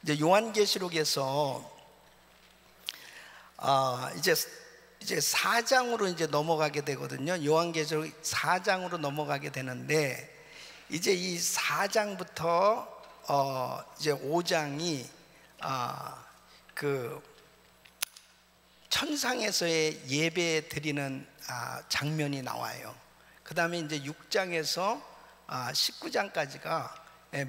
이제 요한계시록에서 이제 4장으로 이제 넘어가게 되거든요. 요한계시록 4장으로 넘어가게 되는데, 이제 이 4장부터 이제 5장이 그 천상에서의 예배 드리는 장면이 나와요. 그 다음에 이제 6장에서 19장까지가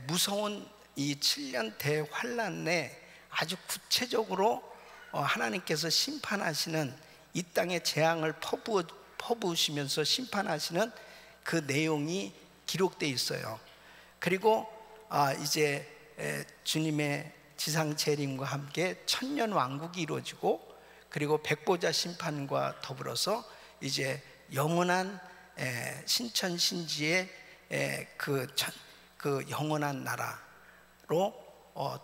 무서운 이 7년 대환란에 아주 구체적으로 하나님께서 심판하시는, 이 땅에 재앙을 퍼부으시면서 심판하시는 그 내용이 기록되어 있어요. 그리고 이제 주님의 지상 재림과 함께 천년 왕국이 이루어지고, 그리고 백보자 심판과 더불어서 이제 영원한 신천신지의 그 영원한 나라로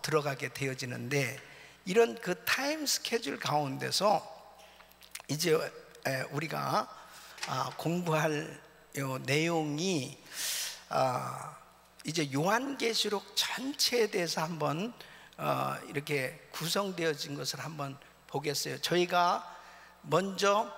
들어가게 되어지는데, 이런 그 타임 스케줄 가운데서 이제 우리가 공부할 내용이 이제 요한계시록 전체에 대해서 한번 이렇게 구성되어진 것을 한번 보겠어요. 저희가 먼저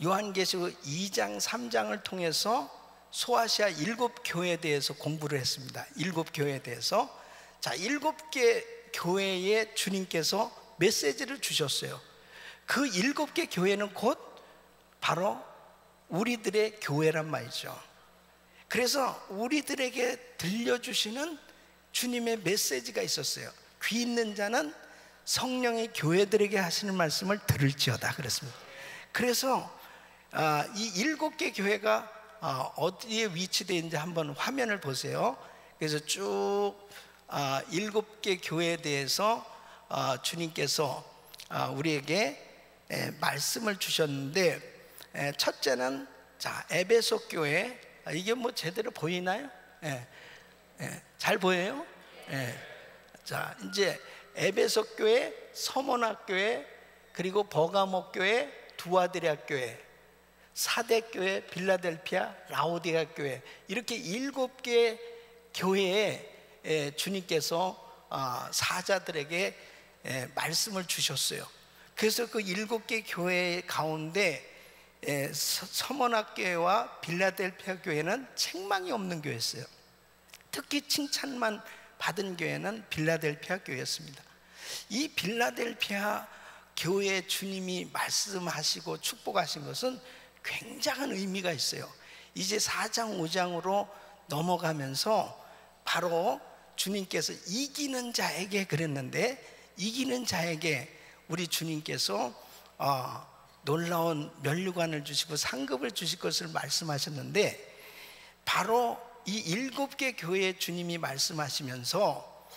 요한계시록 2장 3장을 통해서 소아시아 7교회에 대해서 공부를 했습니다. 7교회에 대해서. 자, 7개 교회에 주님께서 메시지를 주셨어요. 그 7개 교회는 곧 바로 우리들의 교회란 말이죠. 그래서 우리들에게 들려주시는 주님의 메시지가 있었어요. 귀 있는 자는 성령의 교회들에게 하시는 말씀을 들을지어다 그랬습니다. 그래서 이 7개 교회가 어디에 위치되어 있는지 한번 화면을 보세요. 그래서 쭉 7개 교회에 대해서 주님께서 우리에게 말씀을 주셨는데, 첫째는 에베소 교회. 이게 뭐 제대로 보이나요? 잘 보여요? 자, 이제 에베소 교회, 서머나 교회, 그리고 버가모 교회, 두아드리아 교회, 사대 교회, 빌라델피아, 라오디가 교회, 이렇게 7개 교회에 주님께서 사자들에게 말씀을 주셨어요. 그래서 그 7개 교회 가운데 서머나 교회와 빌라델피아 교회는 책망이 없는 교회였어요. 특히 칭찬만 받은 교회는 빌라델피아 교회였습니다. 이 빌라델피아 교회에 주님이 말씀하시고 축복하신 것은 굉장한 의미가 있어요. 이제 4장 5장으로 넘어가면서 바로 주님께서 이기는 자에게 그랬는데, 이기는 자에게 우리 주님께서 놀라운 면류관을 주시고 상급을 주실 것을 말씀하셨는데, 바로 이 7개 교회에 주님이 말씀하시면서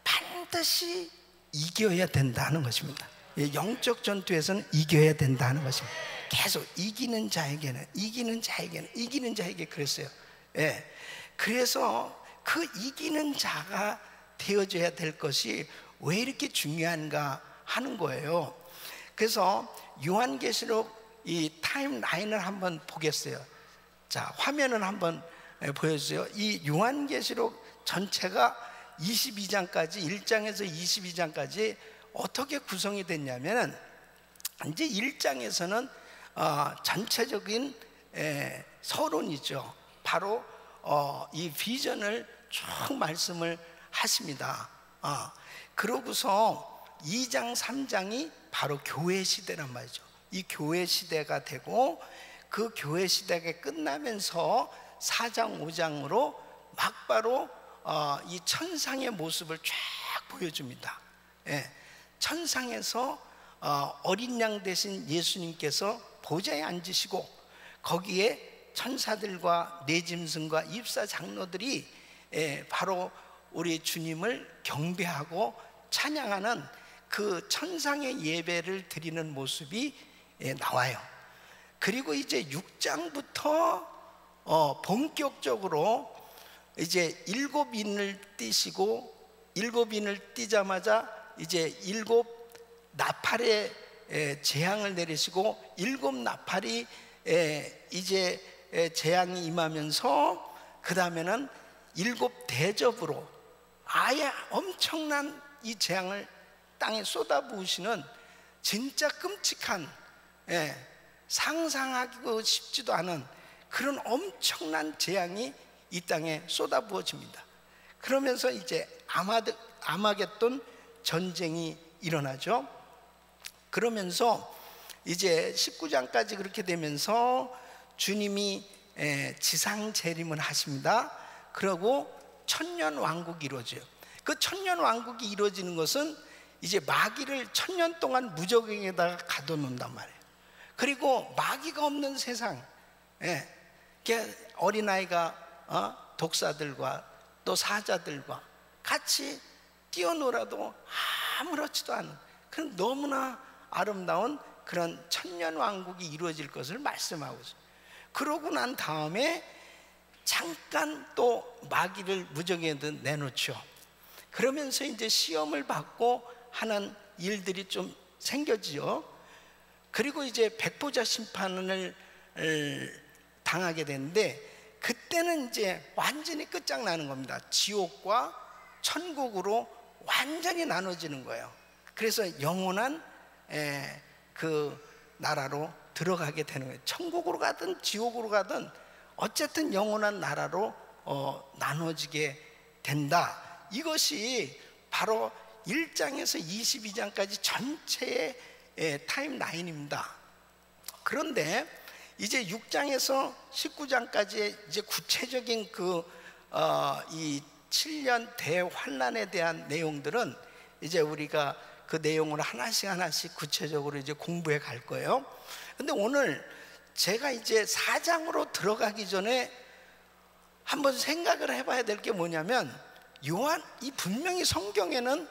반드시 이겨야 된다는 것입니다. 영적 전투에서는 이겨야 된다는 것입니다. 계속 이기는 자에게는, 이기는 자에게는, 이기는 자에게 그랬어요. 그래서 그 이기는 자가 되어져야 될 것이 왜 이렇게 중요한가 하는 거예요. 그래서 요한계시록 이 타임라인을 한번 보겠어요. 자, 화면을 한번 보여주세요. 이 요한계시록 전체가 22장까지, 1장에서 22장까지 어떻게 구성이 됐냐면, 이제 1장에서는 전체적인 서론이죠. 바로 이 비전을 쭉 말씀을 하십니다. 그러고서 2장 3장이 바로 교회 시대란 말이죠. 이 교회 시대가 되고, 그 교회 시대가 끝나면서 4장 5장으로 막바로 이 천상의 모습을 쫙 보여줍니다. 천상에서 어린 양 대신 예수님께서 보좌에 앉으시고, 거기에 천사들과 내짐승과 입사 장로들이 바로 우리 주님을 경배하고 찬양하는 그 천상의 예배를 드리는 모습이 나와요. 그리고 이제 6장부터 본격적으로 이제 7인을 띄시고, 7인을 띄자마자 이제 7 나팔의 재앙을 내리시고, 7 나팔이 이제 재앙이 임하면서, 그 다음에는 7 대접으로 아예 엄청난 이 재앙을 땅에 쏟아부으시는 진짜 끔찍한, 상상하기도 쉽지도 않은 그런 엄청난 재앙이 이 땅에 쏟아부어집니다. 그러면서 이제 아마겟돈 전쟁이 일어나죠. 그러면서 이제 19장까지 그렇게 되면서 주님이 지상 재림을 하십니다. 그리고 천년 왕국이 이루어져요. 그 천년 왕국이 이루어지는 것은 이제 마귀를 천년 동안 무적행에다가 가둬놓는단 말이에요. 그리고 마귀가 없는 세상, 어린아이가 독사들과 또 사자들과 같이 뛰어놀아도 아무렇지도 않은 그런 너무나 아름다운 그런 천년 왕국이 이루어질 것을 말씀하고 있어요. 그러고 난 다음에 잠깐 또 마귀를 무적에 내놓죠. 그러면서 이제 시험을 받고 하는 일들이 좀 생겨지죠. 그리고 이제 백보자 심판을 당하게 되는데, 그때는 이제 완전히 끝장나는 겁니다. 지옥과 천국으로 완전히 나눠지는 거예요. 그래서 영원한 그 나라로 들어가게 되는 거예요. 천국으로 가든 지옥으로 가든 어쨌든 영원한 나라로 나눠지게 된다. 이것이 바로 1장에서 22장까지 전체의 타임라인입니다. 그런데 이제 6장에서 19장까지의 이제 구체적인 이 7년 대환란에 대한 내용들은 이제 우리가 그 내용을 하나씩 구체적으로 이제 공부해 갈 거예요. 근데 오늘 제가 이제 4장으로 들어가기 전에 한번 생각을 해봐야 될 게 뭐냐면, 이 분명히 성경에는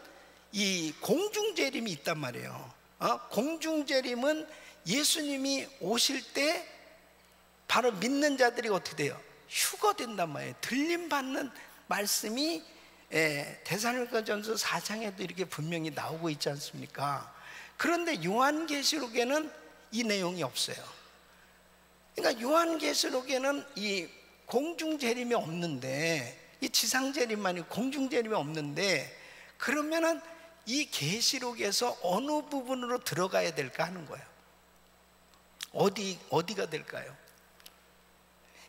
이 공중재림이 있단 말이에요. 공중재림은 예수님이 오실 때 바로 믿는 자들이 어떻게 돼요? 휴거된단 말이에요. 들림받는 말씀이 데살로니가전서 4장에도 이렇게 분명히 나오고 있지 않습니까? 그런데 요한계시록에는 이 내용이 없어요. 그러니까 요한계시록에는 이 공중재림이 없는데, 이 지상재림만이 공중재림이 없는데, 그러면은 이 계시록에서 어느 부분으로 들어가야 될까 하는 거예요. 어디가 될까요?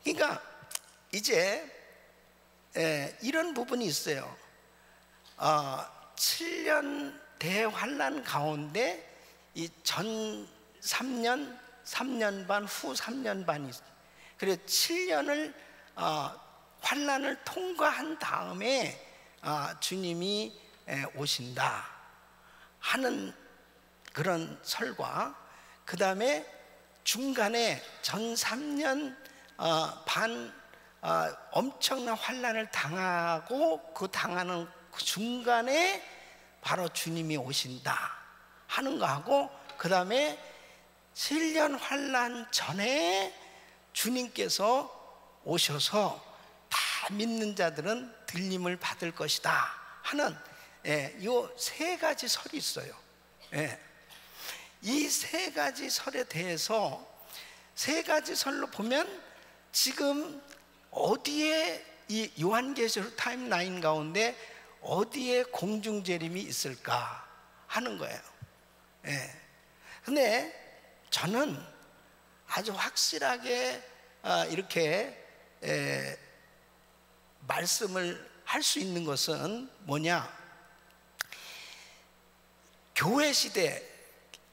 그러니까 이제 이런 부분이 있어요. 7년 대환란 가운데 이 전 3년, 3년 반, 후 3년 반이 있어요. 그래서 7년을 환란을 통과한 다음에 주님이 오신다 하는 그런 설과, 그 다음에 중간에 전 3년 반 엄청난 환란을 당하고 그 당하는 그 중간에 바로 주님이 오신다 하는 거하고, 그 다음에 7년 환란 전에 주님께서 오셔서 다 믿는 자들은 들림을 받을 것이다 하는 이 세 가지 설이 있어요. 이 세 가지 설에 대해서, 세 가지 설로 보면 지금 어디에 이 요한계시록 타임라인 가운데 어디에 공중재림이 있을까 하는 거예요. 근데 저는 아주 확실하게 이렇게 말씀을 할 수 있는 것은 뭐냐, 교회 시대,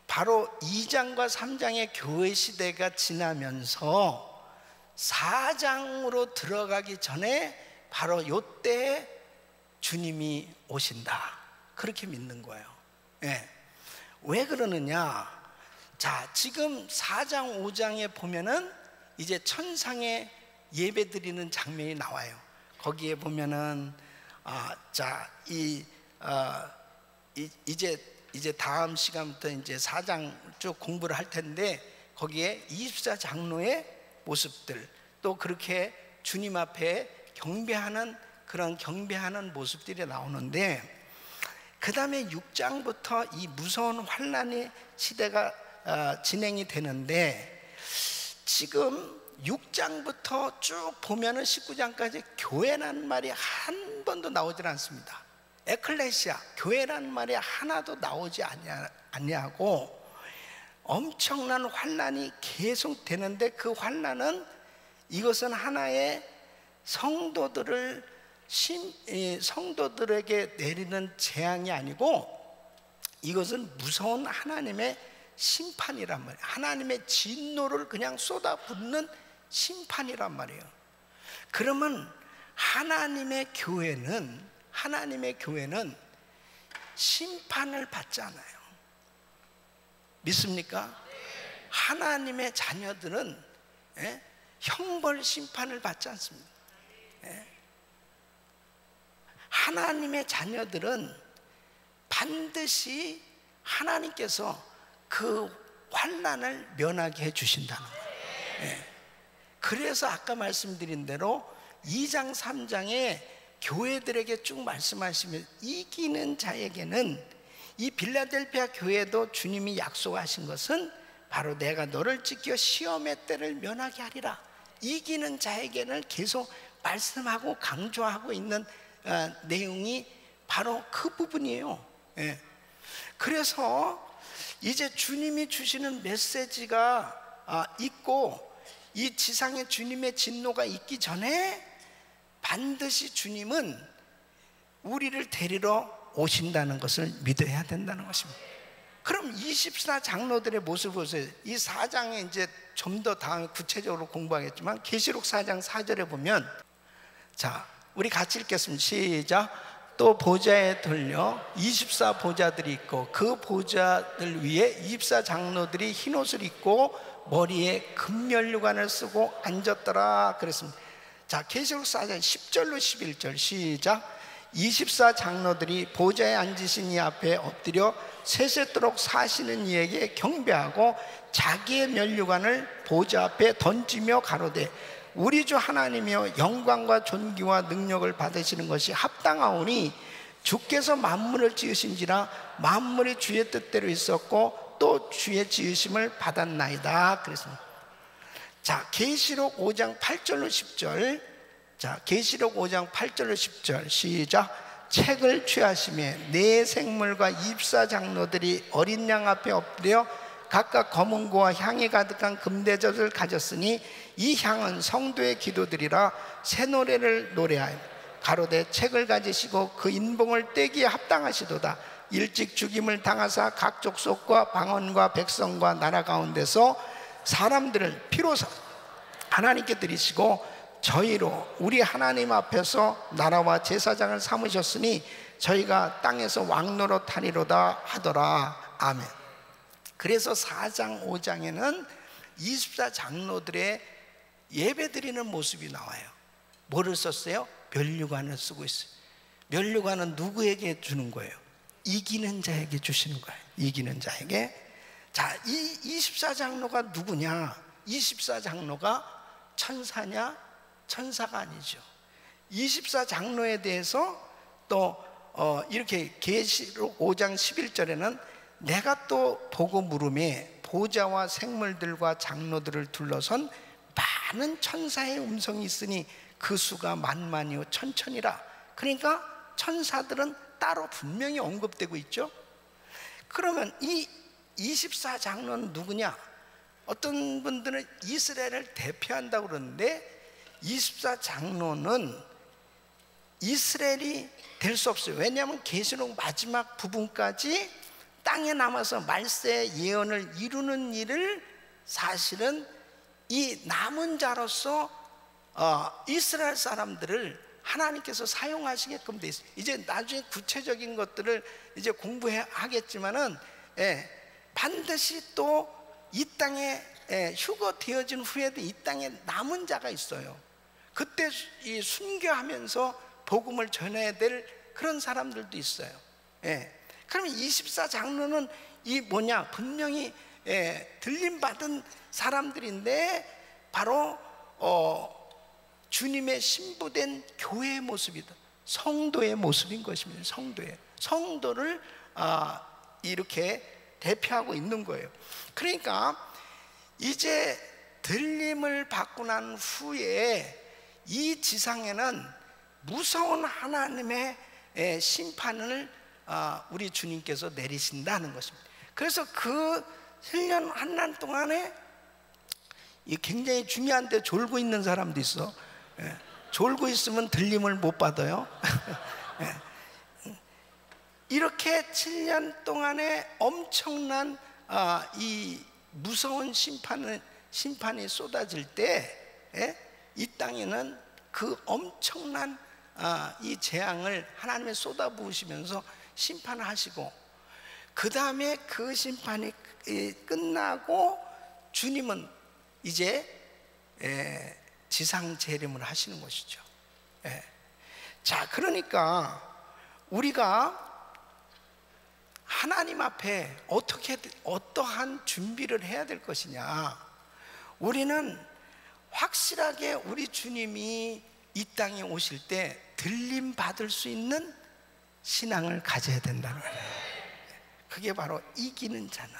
바로 2장과 3장의 교회 시대가 지나면서 4장으로 들어가기 전에 바로 요때 주님이 오신다, 그렇게 믿는 거예요. 왜 그러느냐, 자, 지금 4장 5장에 보면은 이제 천상에 예배 드리는 장면이 나와요. 거기에 보면은 이제 다음 시간부터 이제 4장 쭉 공부를 할 텐데, 거기에 24장로의 모습들, 또 그렇게 주님 앞에 경배하는 모습들이 나오는데, 그 다음에 6장부터 이 무서운 환란의 시대가 진행이 되는데, 지금 6장부터 쭉 보면은 19장까지 교회라는 말이 한 번도 나오질 않습니다. 에클레시아, 교회라는 말이 하나도 나오지 아니하고 엄청난 환난이 계속 되는데, 그 환난은 이것은 하나의 성도들에게 내리는 재앙이 아니고 이것은 무서운 하나님의 심판이란 말이에요. 하나님의 진노를 그냥 쏟아붓는 심판이란 말이에요. 그러면 하나님의 교회는 심판을 받지 않아요. 믿습니까? 하나님의 자녀들은 형벌 심판을 받지 않습니다. 하나님의 자녀들은 반드시 하나님께서 그 환난을 면하게 해주신다는 거예요. 그래서 아까 말씀드린 대로 2장 3장에 교회들에게 쭉 말씀하시면, 이기는 자에게는, 이 빌라델피아 교회도 주님이 약속하신 것은 바로 내가 너를 지켜 시험의 때를 면하게 하리라, 이기는 자에게는 계속 말씀하고 강조하고 있는 내용이 바로 그 부분이에요. 그래서 이제 주님이 주시는 메시지가 있고, 이 지상에 주님의 진노가 있기 전에 반드시 주님은 우리를 데리러 오신다는 것을 믿어야 된다는 것입니다. 그럼 24장로들의 모습을 보세요. 이 4장에 이제 좀 더 다음에 구체적으로 공부하겠지만, 계시록 4장 4절에 보면, 자, 우리 같이 읽겠습니다. 시작. 또 보좌에 돌려 24보좌들이 있고 그 보좌들 위에 24장로들이 흰옷을 입고 머리에 금면류관을 쓰고 앉았더라 그랬습니다. 자, 계시록 4장 10절로 11절 시작. 24장로들이 보좌에 앉으신 이 앞에 엎드려 세세토록 사시는 이에게 경배하고 자기의 면류관을 보좌 앞에 던지며 가로되, 우리 주 하나님이여 영광과 존귀와 능력을 받으시는 것이 합당하오니 주께서 만물을 지으신지라 만물이 주의 뜻대로 있었고 또 주의 지으심을 받았나이다 그랬습니다. 자, 계시록 5장 8절로 10절. 자, 계시록 5장 8절로 10절 시작. 책을 취하시며 네 생물과 24장로들이 어린 양 앞에 엎드려 각각 검은 고와 향이 가득한 금대접을 가졌으니 이 향은 성도의 기도들이라 새 노래를 노래하여 가로되 책을 가지시고 그 인봉을 떼기에 합당하시도다. 일찍 죽임을 당하사 각 족속과 방언과 백성과 나라 가운데서 사람들을 피로 하나님께 드리시고 저희로 우리 하나님 앞에서 나라와 제사장을 삼으셨으니 저희가 땅에서 왕노릇 하리로다 하더라. 아멘. 그래서 4장 5장에는 24장로들의 예배드리는 모습이 나와요. 뭐를 썼어요? 면류관을 쓰고 있어요. 면류관은 누구에게 주는 거예요? 이기는 자에게 주시는 거예요. 이기는 자에게. 자, 이 24장로가 누구냐? 24장로가 천사냐? 천사가 아니죠. 24장로에 대해서 또 이렇게 계시록 5장 11절에는 내가 또 보고 물음에 보좌와 생물들과 장로들을 둘러선 많은 천사의 음성이 있으니 그 수가 만만이요 천천이라. 그러니까 천사들은 따로 분명히 언급되고 있죠. 그러면 이 24장로는 누구냐? 어떤 분들은 이스라엘을 대표한다고 그러는데 24장로는 이스라엘이 될 수 없어요. 왜냐하면 계시록 마지막 부분까지 땅에 남아서 말세 예언을 이루는 일을 사실은 이 남은 자로서 이스라엘 사람들을 하나님께서 사용하시게끔 돼 있어요. 이제 나중에 구체적인 것들을 이제 공부하겠지만은 반드시 또 이 땅에 휴거되어진 후에도 이 땅에 남은 자가 있어요. 그때 이 순교하면서 복음을 전해야 될 그런 사람들도 있어요. 그러면 24장로는 이 뭐냐? 분명히 들림받은 사람들인데 바로 주님의 신부된 교회의 모습이다. 성도의 모습인 것입니다. 성도를 이렇게 대표하고 있는 거예요. 그러니까 이제 들림을 받고 난 후에 이 지상에는 무서운 하나님의 심판을 우리 주님께서 내리신다는 것입니다. 그래서 그 1년 한난 동안에 굉장히 중요한데 졸고 있는 사람도 있어. 졸고 있으면 들림을 못 받아요. 이렇게 7년 동안에 엄청난 이 무서운 심판이 쏟아질 때 이 땅에는 그 엄청난 이 재앙을 하나님이 쏟아부으시면서 심판을 하시고, 그 다음에 그 심판이 끝나고 주님은 이제 지상 재림을 하시는 것이죠. 자, 그러니까 우리가 하나님 앞에 어떠한 준비를 해야 될 것이냐. 우리는 확실하게 우리 주님이 이 땅에 오실 때 들림 받을 수 있는 신앙을 가져야 된다는 거예요. 그게 바로 이기는 자는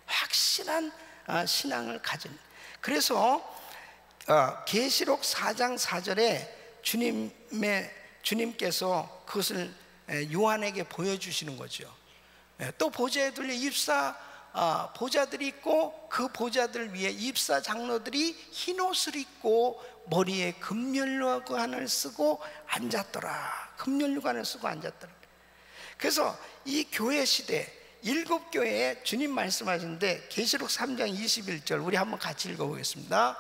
확실한 신앙을 가진. 그래서 계시록 4장 4절에 주님께서 그것을 요한에게 보여주시는 거죠. 또 보좌에 둘려 보좌들이 있고, 그 보좌들 위에 입사 장로들이 흰 옷을 입고 머리에 금면류관을 쓰고 앉았더라. 금면류관을 쓰고 앉았더라. 그래서 이 교회 시대 7교회에 주님 말씀하시는데, 계시록 3장 21절 우리 한번 같이 읽어보겠습니다.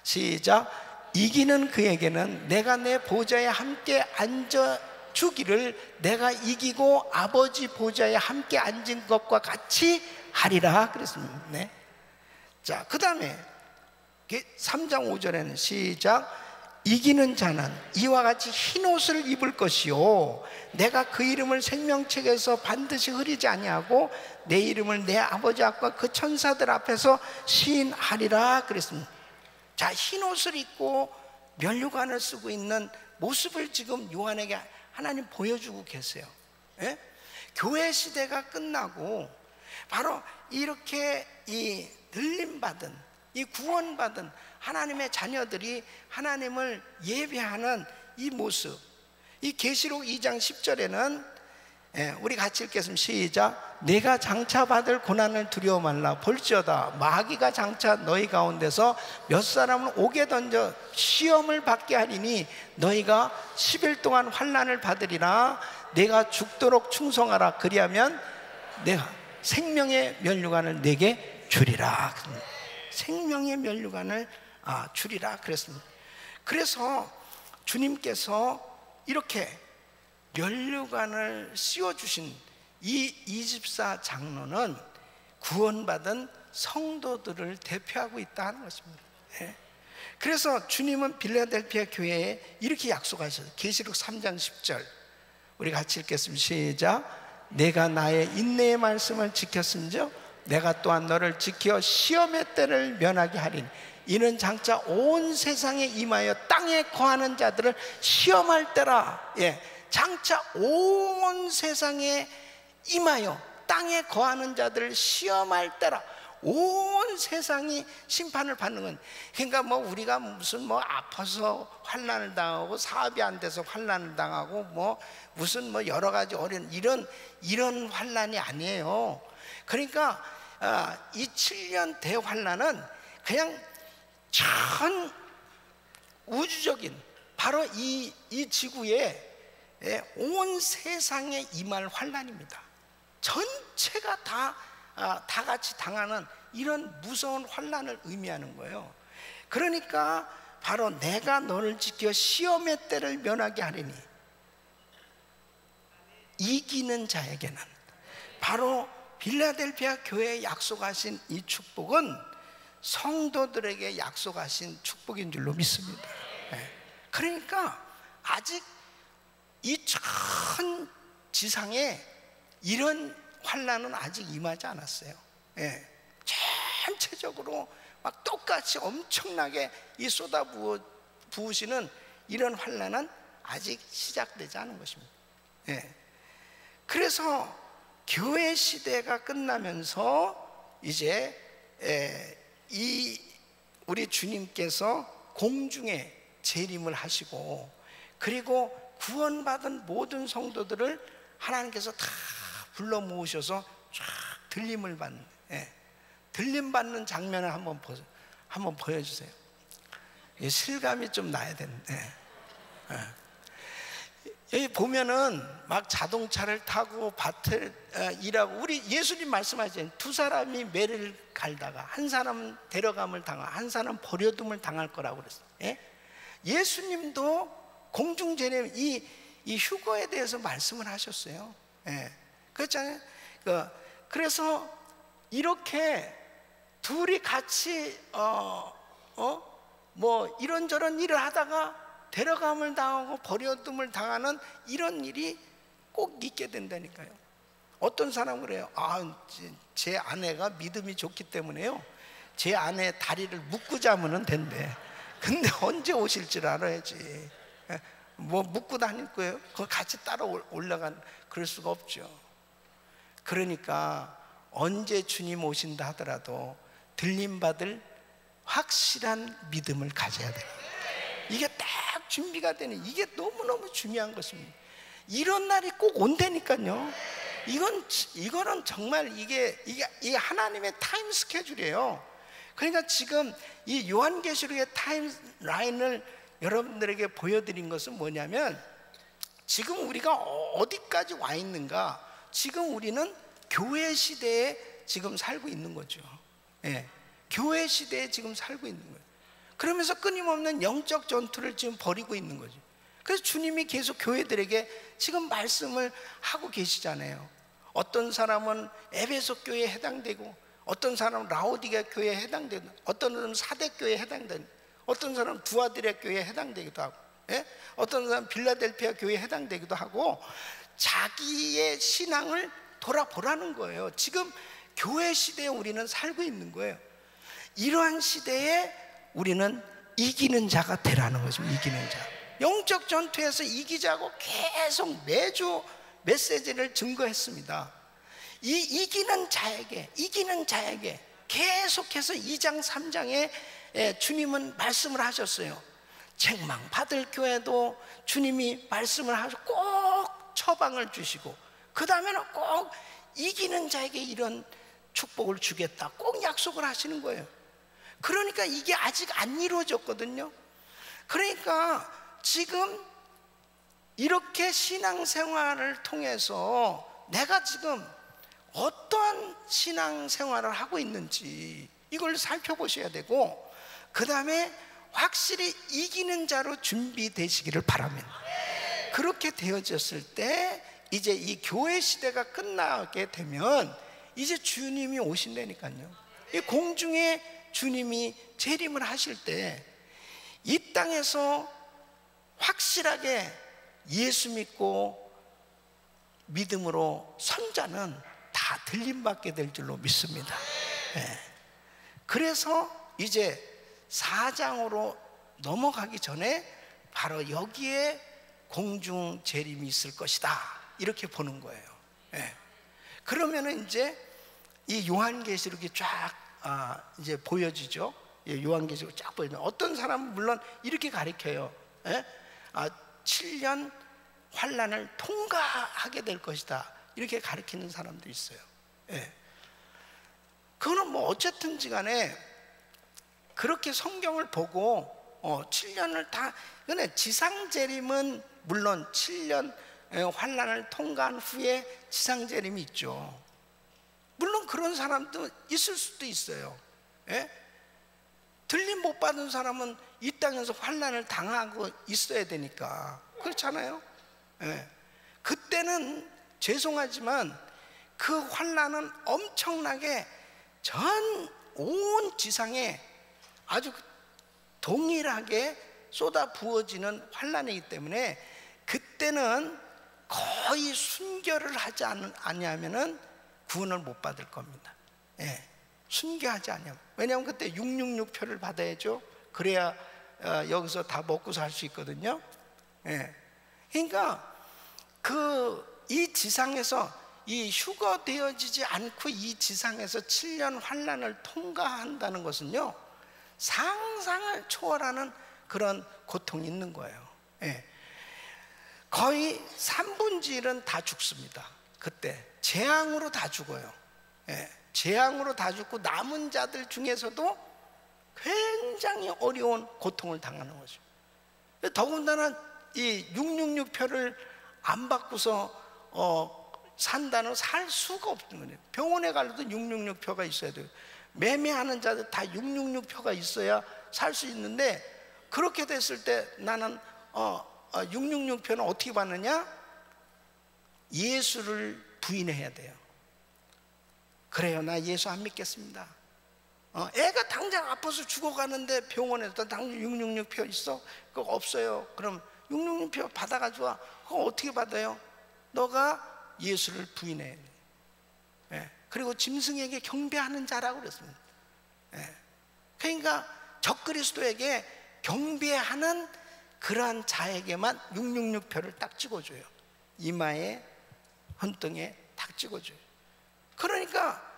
시작. 이기는 그에게는 내가 내 보좌에 함께 앉아 주기를 내가 이기고 아버지 보좌에 함께 앉은 것과 같이 하리라 그랬습니다. 네. 자, 그 다음에 3장 5절에는 시작. 이기는 자는 이와 같이 흰 옷을 입을 것이요 내가 그 이름을 생명책에서 반드시 흐리지 아니하고 내 이름을 내 아버지 앞과 그 천사들 앞에서 시인하리라 그랬습니다. 자, 흰 옷을 입고 면류관을 쓰고 있는 모습을 지금 요한에게 하나님 보여주고 계세요. 교회 시대가 끝나고 바로 이렇게 이 들림받은, 이 구원받은 하나님의 자녀들이 하나님을 예배하는 이 모습, 이 계시록 2장 10절에는 우리 같이 읽겠습니다. 시작. 내가 장차 받을 고난을 두려워 말라. 볼지어다 마귀가 장차 너희 가운데서 몇 사람을 옥에 던져 시험을 받게 하리니 너희가 10일 동안 환난을 받으리라. 내가 죽도록 충성하라. 그리하면 내가 생명의 면류관을 내게 주리라. 생명의 면류관을 주리라 그랬습니다. 그래서 주님께서 이렇게 면류관을 씌워주신 이 24 장로는 구원받은 성도들을 대표하고 있다는 것입니다. 그래서 주님은 빌라델피아 교회에 이렇게 약속하셨어요. 계시록 3장 10절 우리 같이 읽겠습니다. 시작. 내가 나의 인내의 말씀을 지켰음즉 내가 또한 너를 지켜 시험의 때를 면하게 하리니 이는 장차 온 세상에 임하여 땅에 거하는 자들을 시험할 때라. 장차 온 세상에 임하여 땅에 거하는 자들을 시험할 때라. 온 세상이 심판을 받는 건, 그러니까 뭐 우리가 무슨 뭐 아파서 환난을 당하고 사업이 안 돼서 환난을 당하고 뭐 무슨 뭐 여러 가지 어려운 이런 환난이 아니에요. 그러니까 이 7년 대환난은 그냥 전 우주적인 바로 이 지구에 온 세상에 임할 환난입니다. 전체가 다 같이 당하는 이런 무서운 환난을 의미하는 거예요. 그러니까 바로 내가 너를 지켜 시험의 때를 면하게 하리니 이기는 자에게는, 바로 빌라델피아 교회에 약속하신 이 축복은 성도들에게 약속하신 축복인 줄로 믿습니다. 그러니까 아직 이 전 지상에 이런 환난은 아직 임하지 않았어요. 전체적으로 막 똑같이 엄청나게 이 쏟아 부으시는 이런 환난은 아직 시작되지 않은 것입니다. 그래서 교회 시대가 끝나면서 이제 이 우리 주님께서 공중에 재림을 하시고, 그리고 구원받은 모든 성도들을 하나님께서 다 불러 모으셔서 쫙 들림을 받는, 들림 받는 장면을 한번 보여주세요. 실감이 좀 나야 되는데, 여기 보면은 막 자동차를 타고 밭을 일하고, 우리 예수님 말씀하시잖아요. 두 사람이 매를 갈다가 한 사람은 데려감을 당하고 한 사람은 버려둠을 당할 거라고 그랬어요. 예수님도 공중제림 이 휴거에 대해서 말씀을 하셨어요. 그렇잖아요. 그래서 이렇게 둘이 같이 뭐 이런저런 일을 하다가 데려감을 당하고 버려둠을 당하는 이런 일이 꼭 있게 된다니까요. 어떤 사람은 그래요. 제 아내가 믿음이 좋기 때문에요, 제 아내 다리를 묶고 자면 된대. 근데 언제 오실 줄 알아야지. 뭐 묶고 다닐 거예요? 그거 같이 따라 올라간, 그럴 수가 없죠. 그러니까 언제 주님 오신다 하더라도 들림받을 확실한 믿음을 가져야 돼요. 이게 딱 준비가 되는, 이게 너무너무 중요한 것입니다. 이런 날이 꼭 온다니까요. 이거는 정말 이게 하나님의 타임 스케줄이에요. 그러니까 지금 이 요한계시록의 타임라인을 여러분들에게 보여드린 것은 뭐냐면, 지금 우리가 어디까지 와 있는가, 지금 우리는 교회 시대에 지금 살고 있는 거죠. 교회 시대에 지금 살고 있는 거예요. 그러면서 끊임없는 영적 전투를 지금 벌이고 있는 거죠. 그래서 주님이 계속 교회들에게 지금 말씀을 하고 계시잖아요. 어떤 사람은 에베소 교회에 해당되고, 어떤 사람은 라오디게 교회에 해당되고, 어떤 사람은 사대 교회에 해당되고, 어떤 사람은 두아디라 교회에 해당되기도 하고, 어떤 사람은 빌라델피아 교회에 해당되기도 하고, 자기의 신앙을 돌아보라는 거예요. 지금 교회 시대에 우리는 살고 있는 거예요. 이러한 시대에 우리는 이기는 자가 되라는 거죠. 이기는 자. 영적 전투에서 이기자고 계속 매주 메시지를 증거했습니다. 이 이기는 자에게 계속해서 2장 3장에 주님은 말씀을 하셨어요. 책망 받을 교회도 주님이 말씀을 하셔서 꼭 처방을 주시고, 그 다음에는 꼭 이기는 자에게 이런 축복을 주겠다 꼭 약속을 하시는 거예요. 그러니까 이게 아직 안 이루어졌거든요. 그러니까 지금 이렇게 신앙생활을 통해서 내가 지금 어떠한 신앙생활을 하고 있는지 이걸 살펴보셔야 되고, 그 다음에 확실히 이기는 자로 준비되시기를 바랍니다. 그렇게 되어졌을 때 이제 이 교회 시대가 끝나게 되면 이제 주님이 오신다니까요. 이 공중에 주님이 재림을 하실 때 이 땅에서 확실하게 예수 믿고 믿음으로 선 자는 다 들림받게 될 줄로 믿습니다. 그래서 이제 4장으로 넘어가기 전에 바로 여기에 공중 재림이 있을 것이다, 이렇게 보는 거예요. 그러면은 이제 이 요한계시록이 쫙 이제 보여지죠. 요한계시록 쫙 보여요. 어떤 사람은 물론 이렇게 가르쳐요. 7년 환난을 통과하게 될 것이다, 이렇게 가르치는 사람도 있어요. 그거는 뭐 어쨌든지 간에 그렇게 성경을 보고 7년을 다, 근데 지상재림은 물론 7년 환난을 통과한 후에 지상재림이 있죠. 물론 그런 사람도 있을 수도 있어요. 들림 못 받은 사람은 이 땅에서 환난을 당하고 있어야 되니까, 그렇잖아요. 그때는 죄송하지만 그 환난은 엄청나게 전 온 지상에 아주 동일하게 쏟아 부어지는 환난이기 때문에 그때는 거의 순교를 하지 않으면은 구원을 못 받을 겁니다. 순교하지 않으면. 왜냐하면 그때 666표를 받아야죠. 그래야 여기서 다 먹고 살 수 있거든요. 그러니까 이 지상에서 이 휴거되어지지 않고 이 지상에서 7년 환난을 통과한다는 것은요, 상상을 초월하는 그런 고통이 있는 거예요. 거의 3분의 1은 다 죽습니다. 그때 재앙으로 다 죽어요. 예, 재앙으로 다 죽고 남은 자들 중에서도 굉장히 어려운 고통을 당하는 거죠. 더군다나 이 666표를 안 받고서 산다는 살 수가 없는 거예요. 병원에 가려도 666표가 있어야 돼요. 매매하는 자들 다 666표가 있어야 살 수 있는데, 그렇게 됐을 때 나는 666표는 어떻게 받느냐? 예수를 부인해야 돼요. 그래요, 나 예수 안 믿겠습니다. 애가 당장 아파서 죽어가는데 병원에서 당장 666표 있어? 그거 없어요. 그럼 666표 받아가지고 그거 어떻게 받아요? 너가 예수를 부인해야 돼. 예. 그리고 짐승에게 경배하는 자라고 그랬습니다. 예. 그러니까 적그리스도에게 경배하는 그러한 자에게만 666표를 딱 찍어줘요. 이마에 헌등에 딱 찍어줘요. 그러니까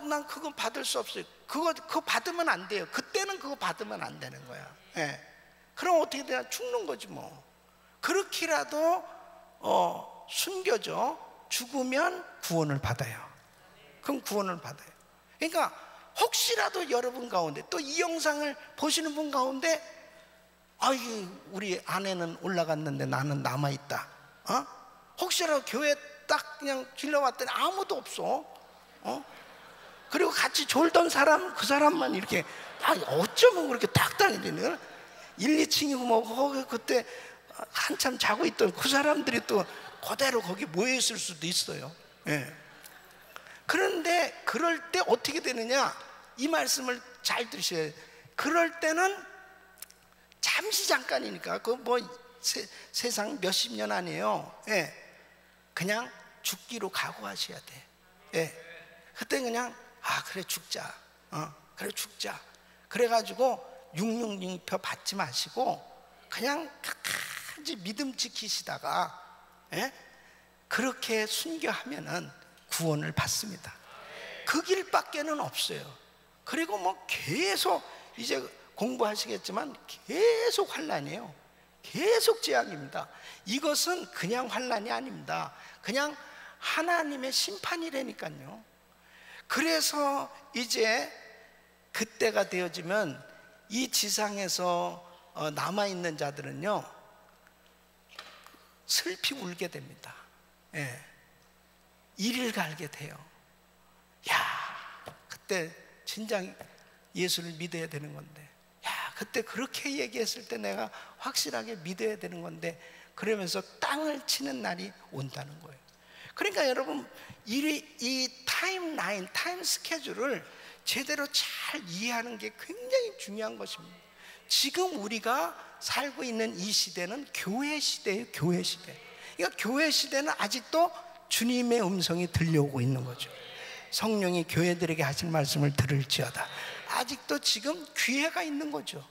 난 그거 받을 수 없어요. 그거 받으면 안 돼요. 그때는 그거 받으면 안 되는 거야. 예. 그럼 어떻게 돼야 죽는 거지 뭐. 그렇게라도 숨겨져 죽으면 구원을 받아요. 그럼 구원을 받아요. 그러니까 혹시라도 여러분 가운데, 또 이 영상을 보시는 분 가운데, 우리 아내는 올라갔는데 나는 남아있다. 혹시라도 교회 딱 그냥 길러왔더니 아무도 없어. 그리고 같이 졸던 사람, 그 사람만 이렇게, 어쩌면 그렇게 딱 다니는 1, 2층이고 뭐 그때 한참 자고 있던 그 사람들이 또 그대로 거기 모여 있을 수도 있어요. 예. 그런데 그럴 때 어떻게 되느냐, 이 말씀을 잘 들으셔야 돼요. 그럴 때는 잠시 잠깐이니까, 그 뭐 세상 몇십 년 아니에요. 예. 그냥 죽기로 각오하셔야 돼. 예. 그때 그냥 그래 죽자. 그래 죽자. 그래가지고 666표 받지 마시고 그냥 끝까지 믿음 지키시다가, 예? 그렇게 순교하면은 구원을 받습니다. 그 길밖에는 없어요. 그리고 뭐 계속 이제 공부하시겠지만 계속 환난이에요. 계속 재앙입니다. 이것은 그냥 환난이 아닙니다. 그냥 하나님의 심판이라니까요. 그래서 이제 그때가 되어지면 이 지상에서 남아있는 자들은요, 슬피 울게 됩니다. 예. 이를 갈게 돼요. 그때 진작 예수를 믿어야 되는 건데, 그때 그렇게 얘기했을 때 내가 확실하게 믿어야 되는 건데, 그러면서 땅을 치는 날이 온다는 거예요. 그러니까 여러분, 이 타임라인, 타임 스케줄을 제대로 잘 이해하는 게 굉장히 중요한 것입니다. 지금 우리가 살고 있는 이 시대는 교회 시대예요. 교회 시대. 그러니까 교회 시대는 아직도 주님의 음성이 들려오고 있는 거죠. 성령이 교회들에게 하실 말씀을 들을지어다. 아직도 지금 기회가 있는 거죠.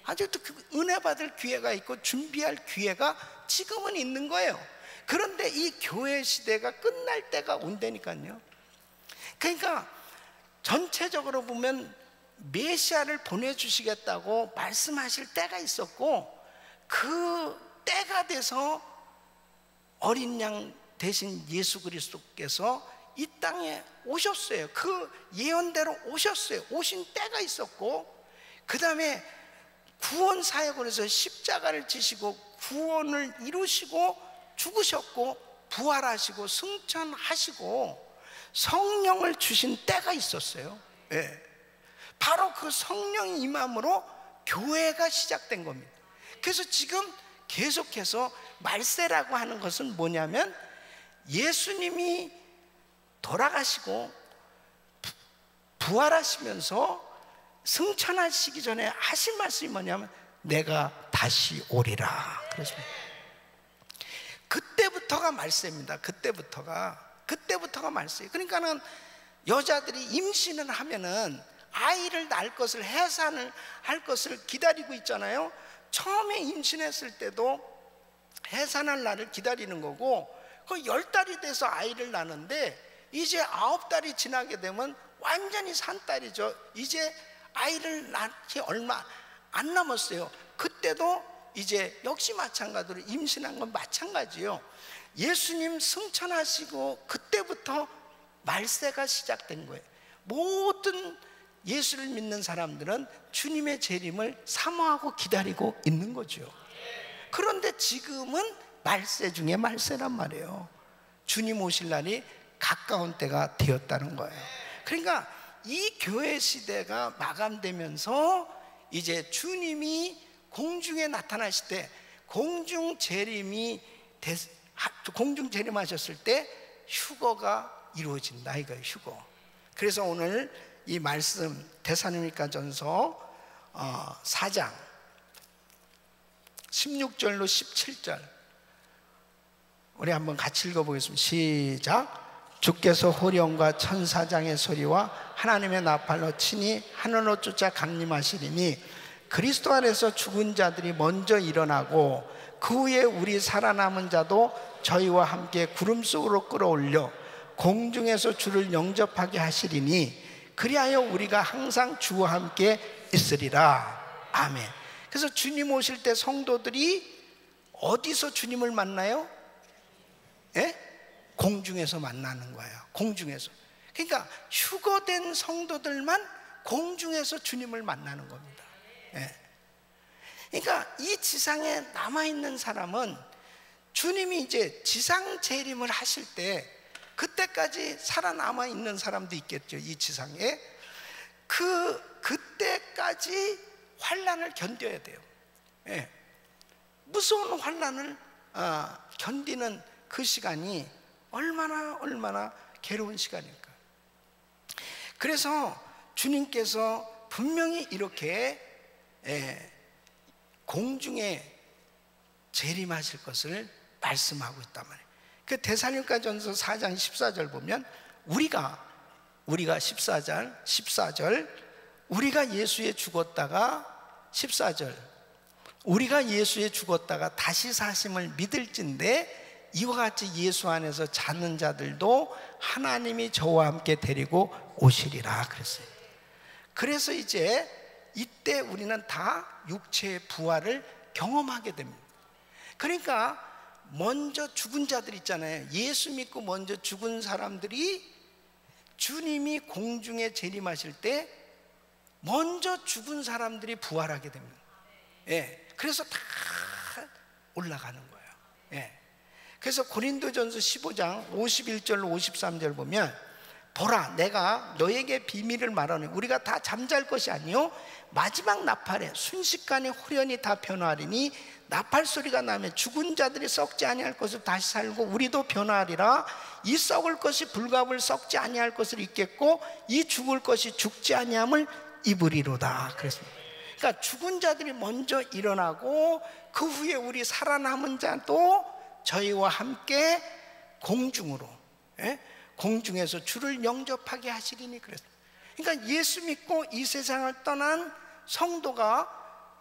아직도 그 은혜 받을 기회가 있고 준비할 기회가 지금은 있는 거예요. 그런데 이 교회 시대가 끝날 때가 온다니까요. 그러니까 전체적으로 보면 메시아를 보내주시겠다고 말씀하실 때가 있었고, 그 때가 돼서 어린 양 대신 예수 그리스도께서 이 땅에 오셨어요. 그 예언대로 오셨어요. 오신 때가 있었고, 그 다음에 구원 사역을 해서 십자가를 지시고 구원을 이루시고 죽으셨고 부활하시고 승천하시고 성령을 주신 때가 있었어요. 예. 바로 그 성령이 임함으로 교회가 시작된 겁니다. 그래서 지금 계속해서 말세라고 하는 것은 뭐냐면, 예수님이 돌아가시고 부활하시면서 승천하시기 전에 하신 말씀이 뭐냐면, 내가 다시 오리라 그랬습니다. 그때부터가 말세입니다. 그때부터가 말세예요. 그러니까는 여자들이 임신을 하면은 아이를 낳을 것을, 해산을 할 것을 기다리고 있잖아요. 처음에 임신했을 때도 해산할 날을 기다리는 거고, 그 10달이 돼서 아이를 낳는데 이제 9달이 지나게 되면 완전히 산딸이죠. 이제 아이를 낳기 얼마 안 남았어요. 그때도 이제 역시 마찬가지로 임신한 건 마찬가지요. 예수님 승천하시고 그때부터 말세가 시작된 거예요. 모든 예수를 믿는 사람들은 주님의 재림을 사모하고 기다리고 있는 거죠. 그런데 지금은 말세 중에 말세란 말이에요. 주님 오실 날이 가까운 때가 되었다는 거예요. 그러니까 이 교회 시대가 마감되면서 이제 주님이 공중에 나타나실 때, 공중 재림하셨을 때 휴거가 이루어진다 이거예요. 휴거. 그래서 오늘 이 말씀 데살로니가전서 4장 16절로 17절 우리 한번 같이 읽어보겠습니다. 시작. 주께서 호령과 천사장의 소리와 하나님의 나팔로 친히 하늘로 쫓아 강림하시리니 그리스도 안에서 죽은 자들이 먼저 일어나고 그 후에 우리 살아남은 자도 저희와 함께 구름 속으로 끌어올려 공중에서 주를 영접하게 하시리니 그리하여 우리가 항상 주와 함께 있으리라. 아멘. 그래서 주님 오실 때 성도들이 어디서 주님을 만나요? 예? 공중에서 만나는 거예요. 공중에서. 그러니까 휴거된 성도들만 공중에서 주님을 만나는 겁니다. 예. 그러니까 이 지상에 남아있는 사람은 주님이 이제 지상 재림을 하실 때 그때까지 살아남아 있는 사람도 있겠죠. 이 지상에 그때까지 환난을 견뎌야 돼요. 예. 무서운 환난을 견디는 그 시간이 얼마나 괴로운 시간일까. 그래서 주님께서 분명히 이렇게 공중에 재림하실 것을 말씀하고 있단 말이에요. 그 데살로니가전서 4장 14절 보면 우리가 14절 우리가 예수에 죽었다가 14절 우리가 예수에 죽었다가 다시 사심을 믿을진데 이와 같이 예수 안에서 자는 자들도 하나님이 저와 함께 데리고 오시리라 그랬어요. 그래서 이제 이때 우리는 다 육체의 부활을 경험하게 됩니다. 그러니까 먼저 죽은 자들 있잖아요. 예수 믿고 먼저 죽은 사람들이 주님이 공중에 재림하실 때 먼저 죽은 사람들이 부활하게 됩니다. 예. 그래서 다 올라가는 거예요. 예. 그래서 고린도전서 15장 51절로 53절 보면 보라 내가 너에게 비밀을 말하노니 우리가 다 잠잘 것이 아니요 마지막 나팔에 순식간에 호련히 다 변화하리니 나팔 소리가 나면 죽은 자들이 썩지 아니할 것을 다시 살고 우리도 변화하리라. 이 썩을 것이 불갑을 썩지 아니할 것을 입겠고 이 죽을 것이 죽지 아니함을 입으리로다 그랬습니다. 그러니까 죽은 자들이 먼저 일어나고 그 후에 우리 살아남은 자도 저희와 함께 공중으로 공중에서 주를 영접하게 하시리니 그랬습니다. 그러니까 예수 믿고 이 세상을 떠난 성도가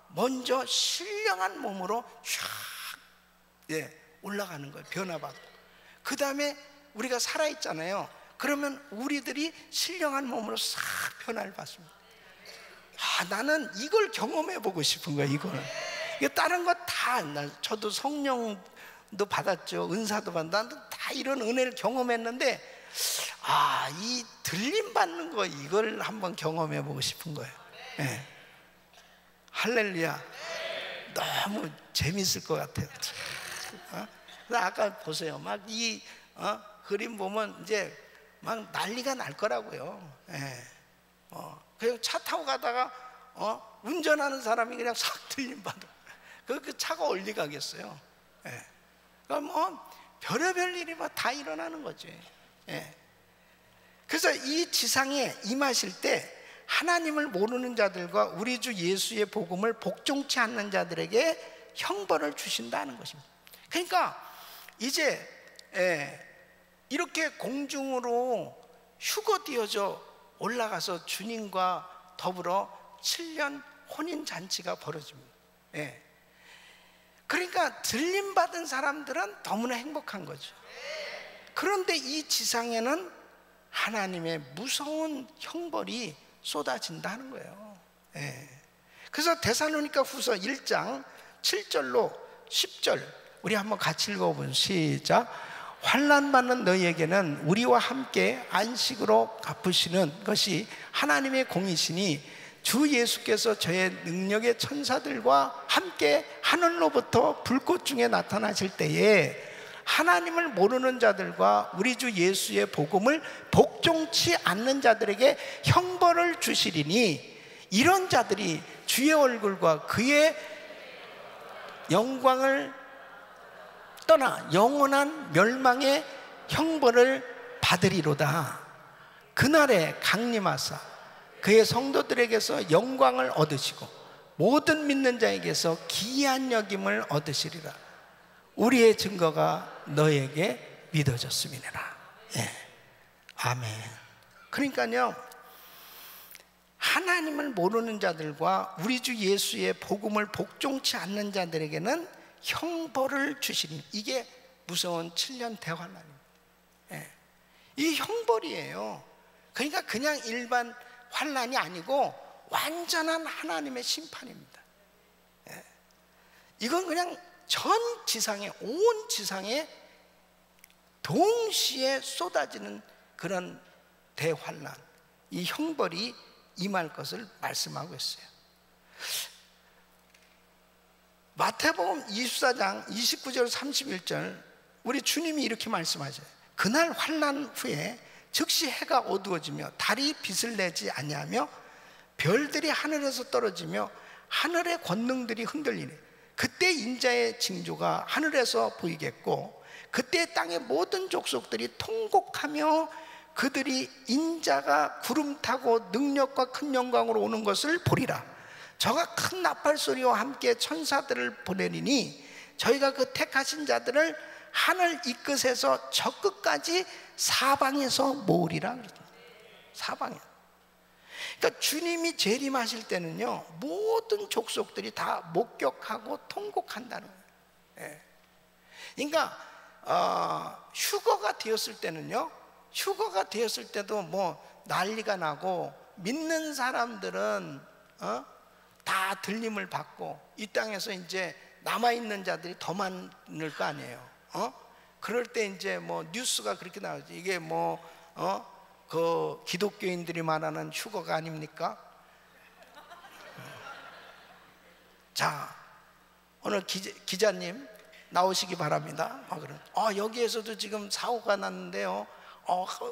먼저 신령한 몸으로 쫙 올라가는 거예요. 변화받고 그 다음에 우리가 살아있잖아요. 그러면 우리들이 신령한 몸으로 싹 변화를 받습니다. 나는 이걸 경험해보고 싶은 거예요. 이거 다른 거 다 저도 성령도 받았죠. 은사도 받았는데 다 이런 은혜를 경험했는데 이 들림 받는 거 이걸 한번 경험해보고 싶은 거예요. 네. 할렐루야. 너무 재밌을 것 같아요. 아까 보세요. 막 이 그림 보면 이제 막 난리가 날 거라고요. 그냥 차 타고 가다가 운전하는 사람이 그냥 싹 들림 받아. 그 차가 어디 가겠어요? 그럼 별의별 일이 막 다 일어나는 거지. 그래서 이 지상에 임하실 때 하나님을 모르는 자들과 우리 주 예수의 복음을 복종치 않는 자들에게 형벌을 주신다는 것입니다. 그러니까 이제 이렇게 공중으로 휴거되어져 올라가서 주님과 더불어 7년 혼인잔치가 벌어집니다. 그러니까 들림받은 사람들은 너무나 행복한 거죠. 그런데 이 지상에는 하나님의 무서운 형벌이 쏟아진다는 거예요. 그래서 데살로니가 후서 1장 7절로 10절 우리 한번 같이 읽어보죠. 시작. 환난 받는 너희에게는 우리와 함께 안식으로 갚으시는 것이 하나님의 공이시니 주 예수께서 저의 능력의 천사들과 함께 하늘로부터 불꽃 중에 나타나실 때에 하나님을 모르는 자들과 우리 주 예수의 복음을 복종치 않는 자들에게 형벌을 주시리니 이런 자들이 주의 얼굴과 그의 영광을 떠나 영원한 멸망의 형벌을 받으리로다. 그날에 강림하사 그의 성도들에게서 영광을 얻으시고 모든 믿는 자에게서 기이한 여김을 얻으시리라. 우리의 증거가 너에게 믿어졌음이니라. 예. 아멘. 그러니까요, 하나님을 모르는 자들과 우리 주 예수의 복음을 복종치 않는 자들에게는 형벌을 주시니, 이게 무서운 7년 대환란입니다. 예. 이 형벌이에요. 그러니까 그냥 일반 환란이 아니고 완전한 하나님의 심판입니다. 예. 이건 그냥 전 지상에, 온 지상에 동시에 쏟아지는 그런 대환란, 이 형벌이 임할 것을 말씀하고 있어요. 마태복음 24장 29절 31절 우리 주님이 이렇게 말씀하셔요. 그날 환난 후에 즉시 해가 어두워지며 달이 빛을 내지 아니하며 별들이 하늘에서 떨어지며 하늘의 권능들이 흔들리네. 그때 인자의 징조가 하늘에서 보이겠고 그때 땅의 모든 족속들이 통곡하며 그들이 인자가 구름 타고 능력과 큰 영광으로 오는 것을 보리라. 저가 큰 나팔 소리와 함께 천사들을 보내리니 저희가 그 택하신 자들을 하늘 이 끝에서 저 끝까지 사방에서 모으리라. 사방에. 그러니까 주님이 재림하실 때는요, 모든 족속들이 다 목격하고 통곡한다는 거예요. 예. 그러니까 휴거가 되었을 때는요, 휴거가 되었을 때도 뭐 난리가 나고 믿는 사람들은 다 들림을 받고 이 땅에서 이제 남아있는 자들이 더 많을 거 아니에요. 그럴 때 이제 뭐 뉴스가 그렇게 나오지. 이게 뭐 그 기독교인들이 말하는 휴거가 아닙니까? 자, 오늘 기자님 나오시기 바랍니다. 여기에서도 지금 사고가 났는데요,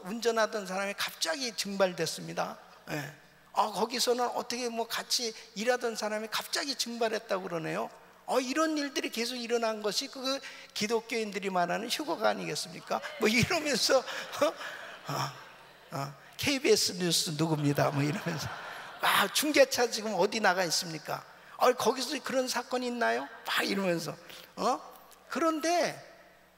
운전하던 사람이 갑자기 증발됐습니다. 예. 거기서는 어떻게 뭐 같이 일하던 사람이 갑자기 증발했다고 그러네요. 이런 일들이 계속 일어난 것이 그 기독교인들이 말하는 휴거가 아니겠습니까? 뭐 이러면서 KBS 뉴스 누굽니다 뭐 이러면서 중계차 지금 어디 나가 있습니까? 거기서 그런 사건이 있나요? 막 이러면서 그런데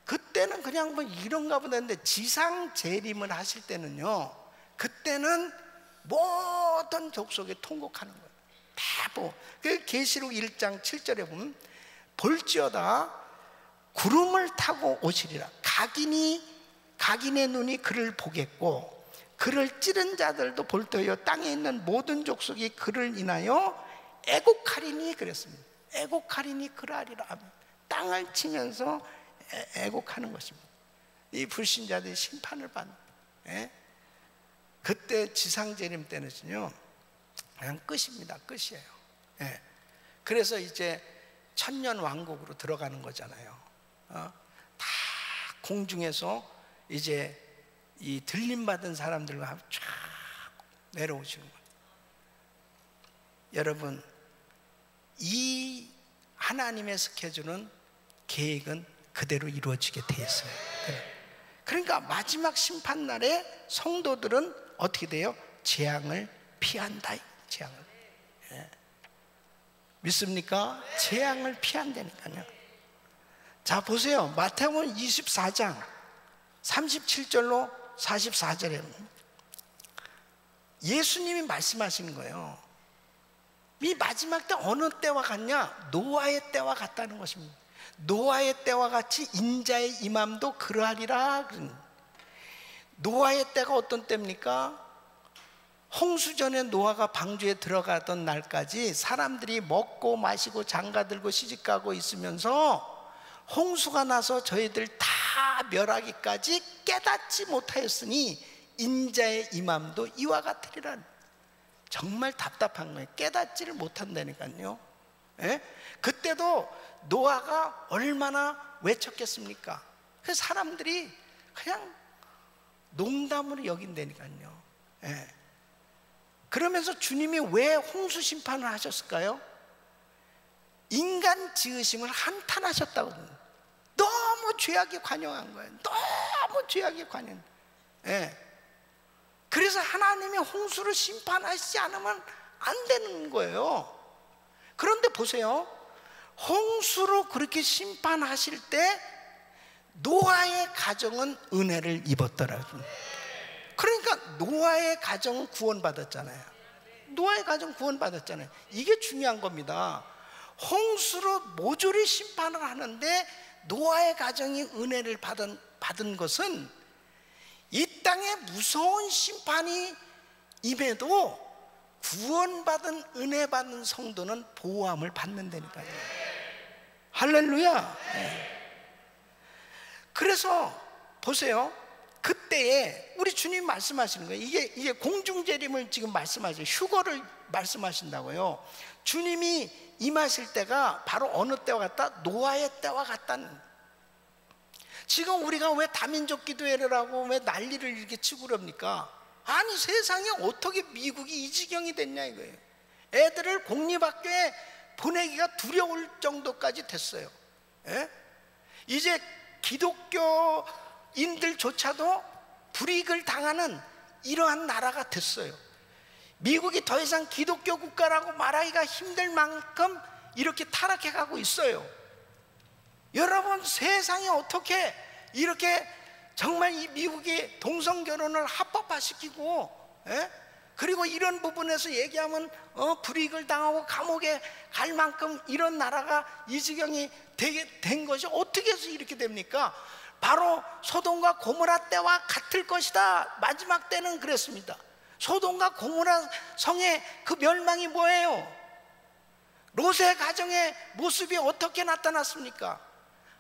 그때는 그냥 뭐 이런가 보다 했는데 지상 재림을 하실 때는요, 그때는 모든 족속에 통곡하는 거예요. 다 그 계시록 1장 7절에 보면 볼지어다 구름을 타고 오시리라. 각인의 눈이 그를 보겠고 그를 찌른 자들도 볼터여 땅에 있는 모든 족속이 그를 인하여 애곡하리니 그랬습니다. 애곡하리니 그러하리라. 땅을 치면서 애곡하는 것입니다. 이 불신자들이 심판을 받는. 예? 그때 지상재림 때는요 그냥 끝입니다. 끝이에요. 예. 그래서 이제 천년 왕국으로 들어가는 거잖아요. 다 공중에서 이제 이 들림 받은 사람들과 쫙 내려오시는 거예요. 여러분, 이 하나님의 스케줄은, 계획은 그대로 이루어지게 돼 있어요. 그러니까 마지막 심판 날에 성도들은 어떻게 돼요? 재앙을 피한다. 재앙을. 예. 믿습니까? 재앙을 피한다니까요. 자, 보세요. 마태복음 24장 37절로 44절에 예수님이 말씀하시는 거예요. 이 마지막 때 어느 때와 같냐? 노아의 때와 같다는 것입니다. 노아의 때와 같이 인자의 임함도 그러하리라. 노아의 때가 어떤 때입니까? 홍수전에 노아가 방주에 들어가던 날까지 사람들이 먹고 마시고 장가들고 시집가고 있으면서 홍수가 나서 저희들 다 멸하기까지 깨닫지 못하였으니 인자의 임함도 이와 같으리라. 정말 답답한 거예요. 깨닫지를 못한다니까요. 예? 그때도 노아가 얼마나 외쳤겠습니까? 그 사람들이 그냥 농담으로 여긴다니까요. 예. 그러면서 주님이 왜 홍수 심판을 하셨을까요? 인간 지으심을 한탄하셨다거든요. 너무 죄악에 관용한 거예요. 너무 죄악에 관용. 예. 그래서 하나님이 홍수를 심판하시지 않으면 안 되는 거예요. 그런데 보세요. 홍수로 그렇게 심판하실 때 노아의 가정은 은혜를 입었더라고요. 그러니까 노아의 가정은 구원받았잖아요. 노아의 가정 구원받았잖아요. 이게 중요한 겁니다. 홍수로 모조리 심판을 하는데 노아의 가정이 은혜를 받은 것은 이 땅에 무서운 심판이 임해도 구원받은 은혜 받는 성도는 보호함을 받는다니까요. 할렐루야. 네. 그래서 보세요. 그때에 우리 주님 말씀하시는 거예요. 이게 공중재림을 지금 말씀하세요. 휴거를 말씀하신다고요. 주님이 임하실 때가 바로 어느 때와 같다? 노아의 때와 같다는. 지금 우리가 왜 다민족 기도회를 하고 왜 난리를 이렇게 치고 그럽니까? 아니 세상에 어떻게 미국이 이 지경이 됐냐 이거예요. 애들을 공립학교에 보내기가 두려울 정도까지 됐어요. 예? 이제 기독교인들조차도 불이익을 당하는 이러한 나라가 됐어요. 미국이 더 이상 기독교 국가라고 말하기가 힘들 만큼 이렇게 타락해 가고 있어요. 여러분 세상에 어떻게 이렇게 정말 이 미국이 동성결혼을 합법화시키고, 예? 그리고 이런 부분에서 얘기하면 불이익을 당하고 감옥에 갈 만큼 이런 나라가 이 지경이 되게 된 것이 어떻게 해서 이렇게 됩니까? 바로 소돔과 고모라 때와 같을 것이다. 마지막 때는 그랬습니다. 소돔과 고모라 성의 그 멸망이 뭐예요? 롯의 가정의 모습이 어떻게 나타났습니까?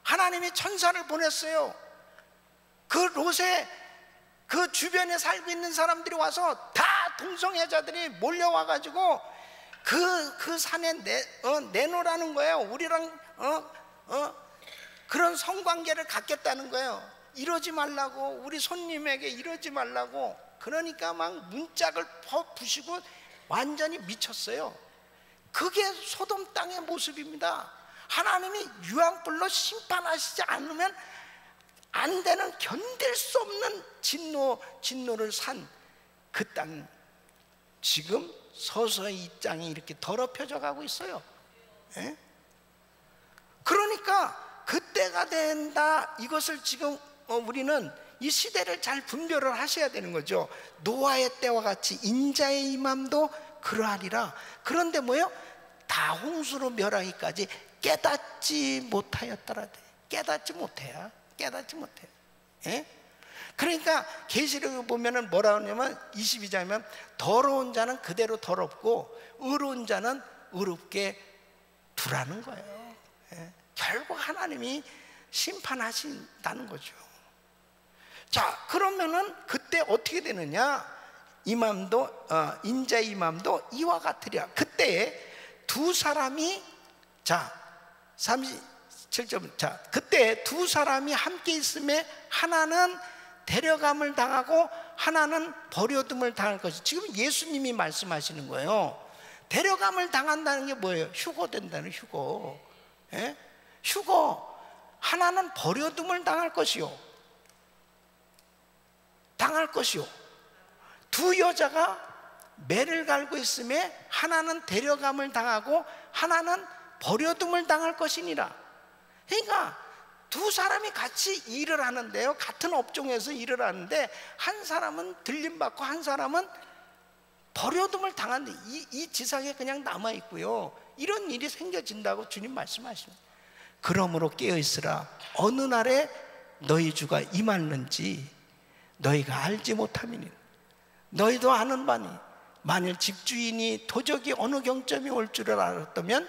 하나님이 천사를 보냈어요. 그 롯의 그 주변에 살고 있는 사람들이 와서 다 동성애자들이 몰려와가지고 그 산에 내놓으라는 거예요. 우리랑 그런 성관계를 갖겠다는 거예요. 이러지 말라고, 우리 손님에게 이러지 말라고. 그러니까 막 문짝을 부시고 완전히 미쳤어요. 그게 소돔 땅의 모습입니다. 하나님이 유황불로 심판하시지 않으면 안 되는, 견딜 수 없는 진노를 산 그 땅, 지금 서서히 이 땅이 이렇게 더럽혀져 가고 있어요. 예? 그러니까 그때가 된다. 이것을 지금 우리는 이 시대를 잘 분별을 하셔야 되는 거죠. 노아의 때와 같이 인자의 임함도 그러하리라. 그런데 뭐예요? 다 홍수로 멸하기까지 깨닫지 못하였더라. 깨닫지 못해요. 예? 그러니까 계시록에 보면은 뭐라 하냐면 22장이면 더러운 자는 그대로 더럽고 의로운 자는 의롭게 두라는 거예요. 예? 결국 하나님이 심판하신다는 거죠. 자, 그러면은 그때 어떻게 되느냐? 임함도 인자의 임함도 이와 같으리라. 그때 두 사람이, 자 37절, 자 그때 두 사람이 함께 있음에 하나는 데려감을 당하고 하나는 버려둠을 당할 것이. 지금 예수님이 말씀하시는 거예요. 데려감을 당한다는 게 뭐예요? 휴거된다는, 휴거. 예? 휴거. 하나는 버려둠을 당할 것이요. 두 여자가 매를 갈고 있음에 하나는 데려감을 당하고 하나는 버려둠을 당할 것이니라. 그러니까 두 사람이 같이 일을 하는데요, 같은 업종에서 일을 하는데 한 사람은 들림받고 한 사람은 버려둠을 당하는데 이 지상에 그냥 남아있고요, 이런 일이 생겨진다고 주님 말씀하십니다. 그러므로 깨어있으라. 어느 날에 너희 주가 임하는지 너희가 알지 못함이니. 너희도 아는 바니 만일 집주인이 도적이 어느 경점이 올 줄을 알았다면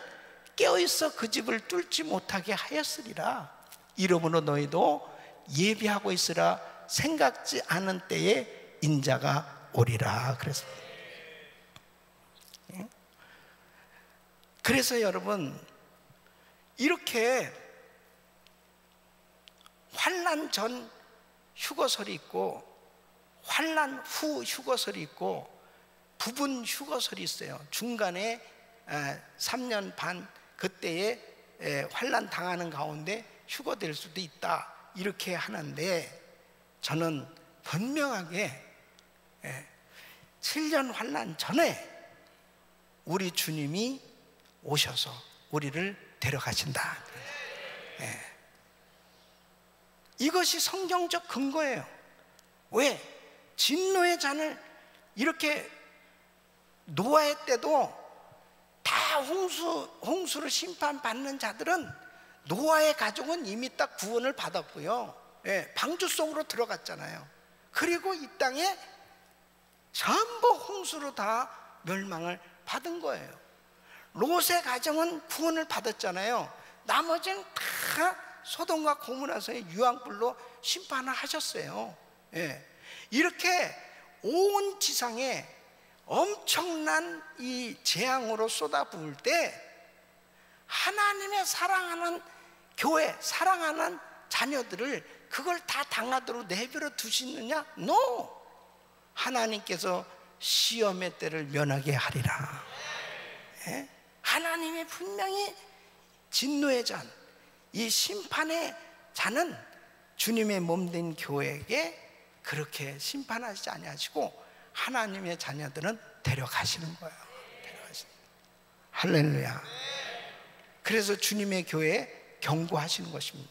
깨어있어 그 집을 뚫지 못하게 하였으리라. 이러므로 너희도 예비하고 있으라. 생각지 않은 때에 인자가 오리라. 그래서 여러분, 이렇게 환난 전 휴거설이 있고 환난 후 휴거설이 있고 부분 휴거설이 있어요. 중간에 3년 반 그때에 환난 당하는 가운데 휴거될 수도 있다, 이렇게 하는데, 저는 분명하게 7년 환난 전에 우리 주님이 오셔서 우리를 데려가신다. 이것이 성경적 근거예요. 왜? 진노의 잔을 이렇게 노아의 때도 다 홍수로 심판받는 자들은, 노아의 가족은 이미 딱 구원을 받았고요, 방주 속으로 들어갔잖아요. 그리고 이 땅에 전부 홍수로 다 멸망을 받은 거예요. 롯의 가정은 구원을 받았잖아요. 나머지는 다 소돔과 고모라서의 유황불로 심판을 하셨어요. 이렇게 온 지상에 엄청난 이 재앙으로 쏟아부을 때 하나님의 사랑하는 교회, 사랑하는 자녀들을 그걸 다 당하도록 내버려 두시느냐? No! 하나님께서 시험의 때를 면하게 하리라. 하나님이 분명히 진노의 잔, 이 심판의 잔은 주님의 몸된 교회에게 그렇게 심판하시지 아니하시고 하나님의 자녀들은 데려가시는 거예요. 할렐루야. 그래서 주님의 교회에 경고하시는 것입니다.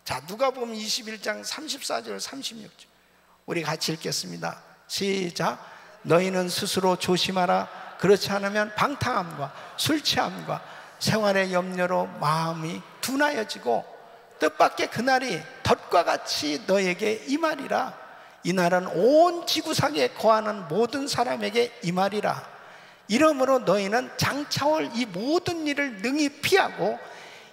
자, 누가복음 21장 34절 36절 우리 같이 읽겠습니다. 시작. 너희는 스스로 조심하라. 그렇지 않으면 방탕함과 술 취함과 생활의 염려로 마음이 둔하여지고 뜻밖의 그날이 덫과 같이 너에게 임하리라. 이 날은 온 지구상에 거하는 모든 사람에게 임하리라. 이러므로 너희는 장차올 이 모든 일을 능히 피하고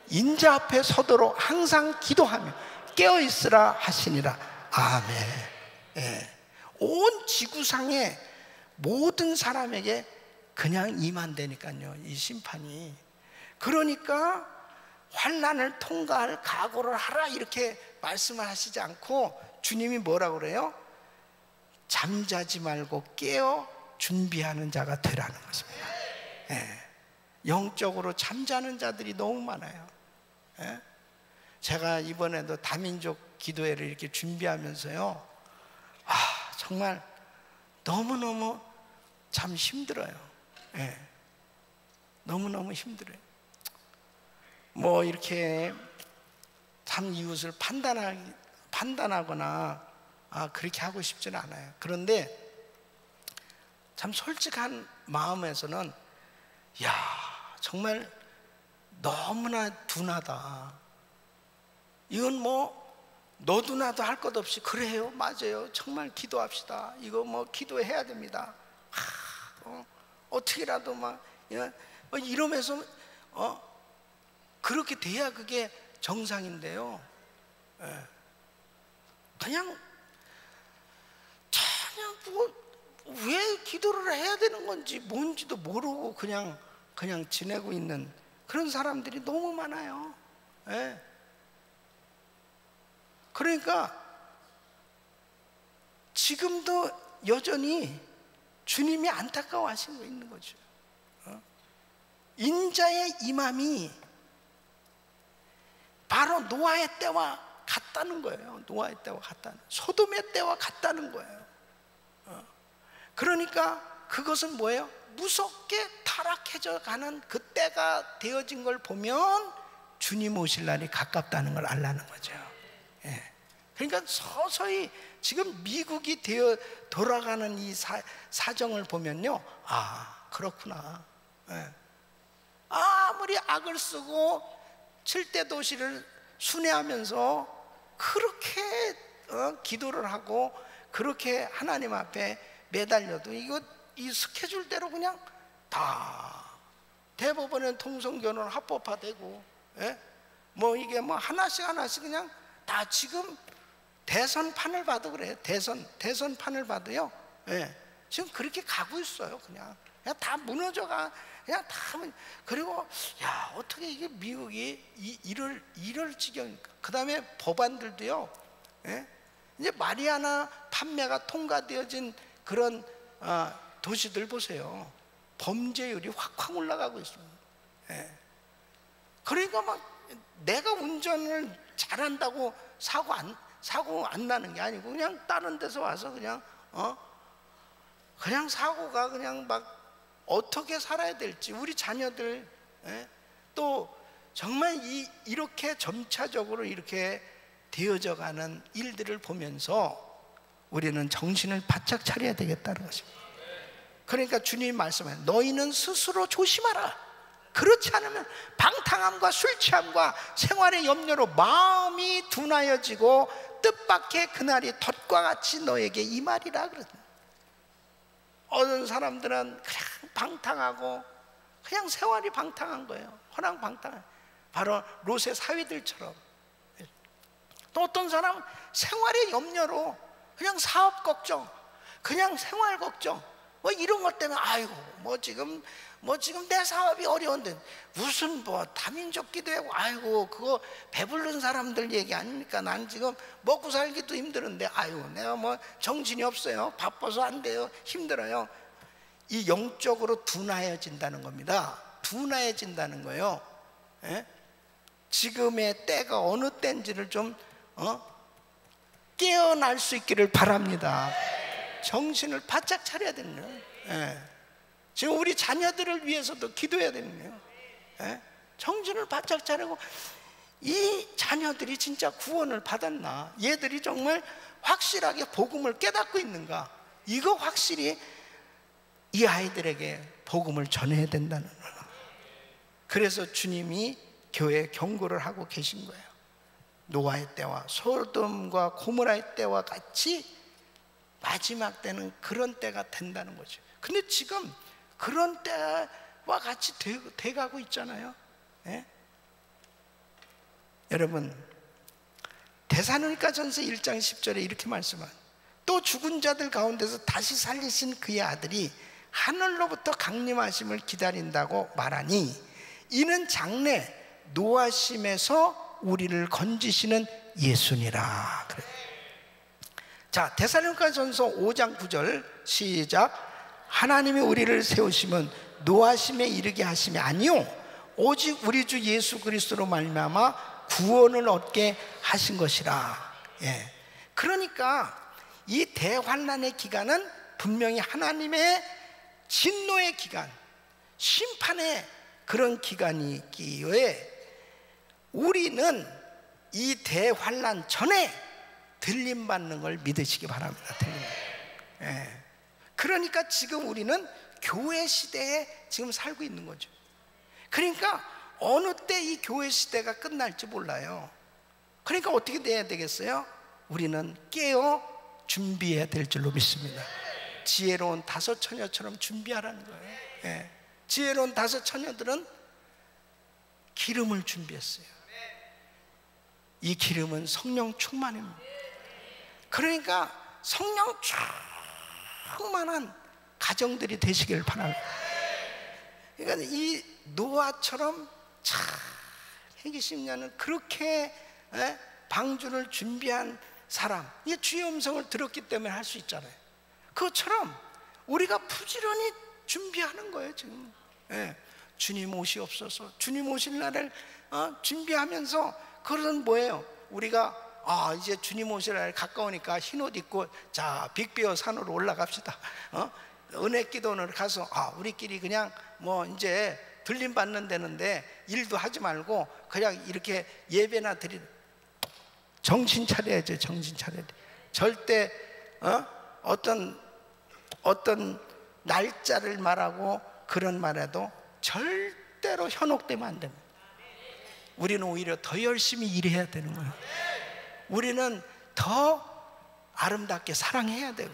인자 앞에 서도록 항상 기도하며 깨어있으라 하시니라. 아멘. 온 지구상의 모든 사람에게 그냥 임한다니까요, 이 심판이. 그러니까 환난을 통과할 각오를 하라, 이렇게 말씀을 하시지 않고 주님이 뭐라고 그래요? 잠자지 말고 깨어 준비하는 자가 되라는 것입니다. 영적으로 잠자는 자들이 너무 많아요. 제가 이번에도 다민족 기도회를 이렇게 준비하면서요, 정말 너무너무 참 힘들어요. 너무너무 힘들어요. 뭐 이렇게 참 이웃을 판단하거나 그렇게 하고 싶지는 않아요. 그런데 참 솔직한 마음에서는 정말 너무나 둔하다. 이건 뭐 너도 나도 할 것 없이, 그래요, 맞아요, 정말 기도합시다, 이거 뭐 기도해야 됩니다, 어떻게라도 막 이러면서 그렇게 돼야 그게 정상인데요, 그냥 뭐 왜 기도를 해야 되는 건지 뭔지도 모르고 그냥 지내고 있는 그런 사람들이 너무 많아요. 그러니까 지금도 여전히 주님이 안타까워하시고 있는 거죠. 인자의 임함이 바로 노아의 때와 같다는 거예요. 노아의 때와 같다는, 소돔의 때와 같다는 거예요. 그러니까 그것은 뭐예요? 무섭게 타락해져 가는 그 때가 되어진 걸 보면 주님 오실 날이 가깝다는 걸 알라는 거죠. 그러니까 서서히 지금 미국이 되어 돌아가는 이 사정을 보면요, 그렇구나. 아무리 악을 쓰고 7대 도시를 순회하면서 그렇게 기도를 하고 그렇게 하나님 앞에 매달려도 이거 이 스케줄대로 그냥 다 대법원에 통성결혼 합법화되고, 예? 뭐 이게 뭐 하나씩 그냥 다 지금 대선판을 봐도 그래요. 대선판을 봐도요, 예, 지금 그렇게 가고 있어요. 그냥 다 무너져가. 그냥 다. 그리고 야, 어떻게 이게 미국이 이럴 지경입니까? 그 다음에 법안들도요, 예? 이제 마리아나 판매가 통과되어진 그런 도시들 보세요. 범죄율이 확 올라가고 있습니다. 예. 그러니까 막 내가 운전을 잘한다고 사고 안 나는 게 아니고 그냥 다른 데서 와서 그냥 그냥 사고가 그냥 막 어떻게 살아야 될지 우리 자녀들, 예? 또 정말 이렇게 점차적으로 이렇게 되어져 가는 일들을 보면서 우리는 정신을 바짝 차려야 되겠다는 것입니다. 그러니까 주님 말씀해, 너희는 스스로 조심하라. 그렇지 않으면 방탕함과 술 취함과 생활의 염려로 마음이 둔하여지고 뜻밖의 그날이 덫과 같이 너에게 임하리라 그러죠. 어떤 사람들은 그냥 방탕하고 그냥 생활이 방탕한 거예요. 허랑방탕. 바로 롯의 사위들처럼. 또 어떤 사람은 생활의 염려로 그냥 사업 걱정, 그냥 생활 걱정, 뭐 이런 것 때문에 아이고 뭐 지금 내 사업이 어려운데 무슨 뭐 다민족 기도하고 아이고 그거 배부른 사람들 얘기 아닙니까? 난 지금 먹고 살기도 힘드는데 아이고 내가 뭐 정신이 없어요. 바빠서 안 돼요. 힘들어요. 이 영적으로 둔하여진다는 겁니다. 둔하여진다는 거예요. 예? 지금의 때가 어느 때인지를 좀 깨어날 수 있기를 바랍니다. 정신을 바짝 차려야 되는 거예요. 예. 지금 우리 자녀들을 위해서도 기도해야 되는 거예요. 예? 정신을 바짝 차리고 이 자녀들이 진짜 구원을 받았나, 얘들이 정말 확실하게 복음을 깨닫고 있는가, 이거 확실히 이 아이들에게 복음을 전해야 된다는 거예요. 그래서 주님이 교회에 경고를 하고 계신 거예요. 노아의 때와 소돔과 고모라의 때와 같이 마지막 때는 그런 때가 된다는 거죠. 근데 지금 그런 때와 같이 돼가고 있잖아요. 예? 여러분, 데살로니가전서 1장 10절에 이렇게 말씀합니다. 또 죽은 자들 가운데서 다시 살리신 그의 아들이 하늘로부터 강림하심을 기다린다고 말하니 이는 장래 노하심에서 우리를 건지시는 예수니라. 그래. 자, 데살로니가전서 5장 9절 시작. 하나님이 우리를 세우시면 노하심에 이르게 하심이 아니요 오직 우리 주 예수 그리스도로 말미암아 구원을 얻게 하신 것이라. 예. 그러니까 이 대환난의 기간은 분명히 하나님의 진노의 기간, 심판의 그런 기간이기에 우리는 이 대환난 전에 들림 받는 걸 믿으시기 바랍니다. 예. 그러니까 지금 우리는 교회 시대에 지금 살고 있는 거죠. 그러니까 어느 때 이 교회 시대가 끝날지 몰라요. 그러니까 어떻게 돼야 되겠어요? 우리는 깨어 준비해야 될 줄로 믿습니다. 지혜로운 다섯 처녀처럼 준비하라는 거예요. 예. 지혜로운 다섯 처녀들은 기름을 준비했어요. 이 기름은 성령 충만입니다. 그러니까 성령 충만한 가정들이 되시길 바랍니다. 그러니까 이 노아처럼 잘 해계심냐는 그렇게 방주를 준비한 사람, 이게 주의 음성을 들었기 때문에 할 수 있잖아요. 그것처럼 우리가 부지런히 준비하는 거예요 지금. 예. 주님 오시옵소서, 주님 오실 날을 준비하면서, 그것은 뭐예요? 우리가 이제 주님 오실 날 가까우니까 흰옷 입고 자 빅베어 산으로 올라갑시다. 은혜 기도원을 가서 우리끼리 그냥 뭐 이제 들림 받는 데는데 일도 하지 말고 그냥 이렇게 예배나 드리. 정신 차려야죠. 정신 차려야 돼. 절대 어떤 날짜를 말하고 그런 말해도 절대로 현혹되면 안 됩니다. 우리는 오히려 더 열심히 일해야 되는 거예요. 우리는 더 아름답게 사랑해야 되고.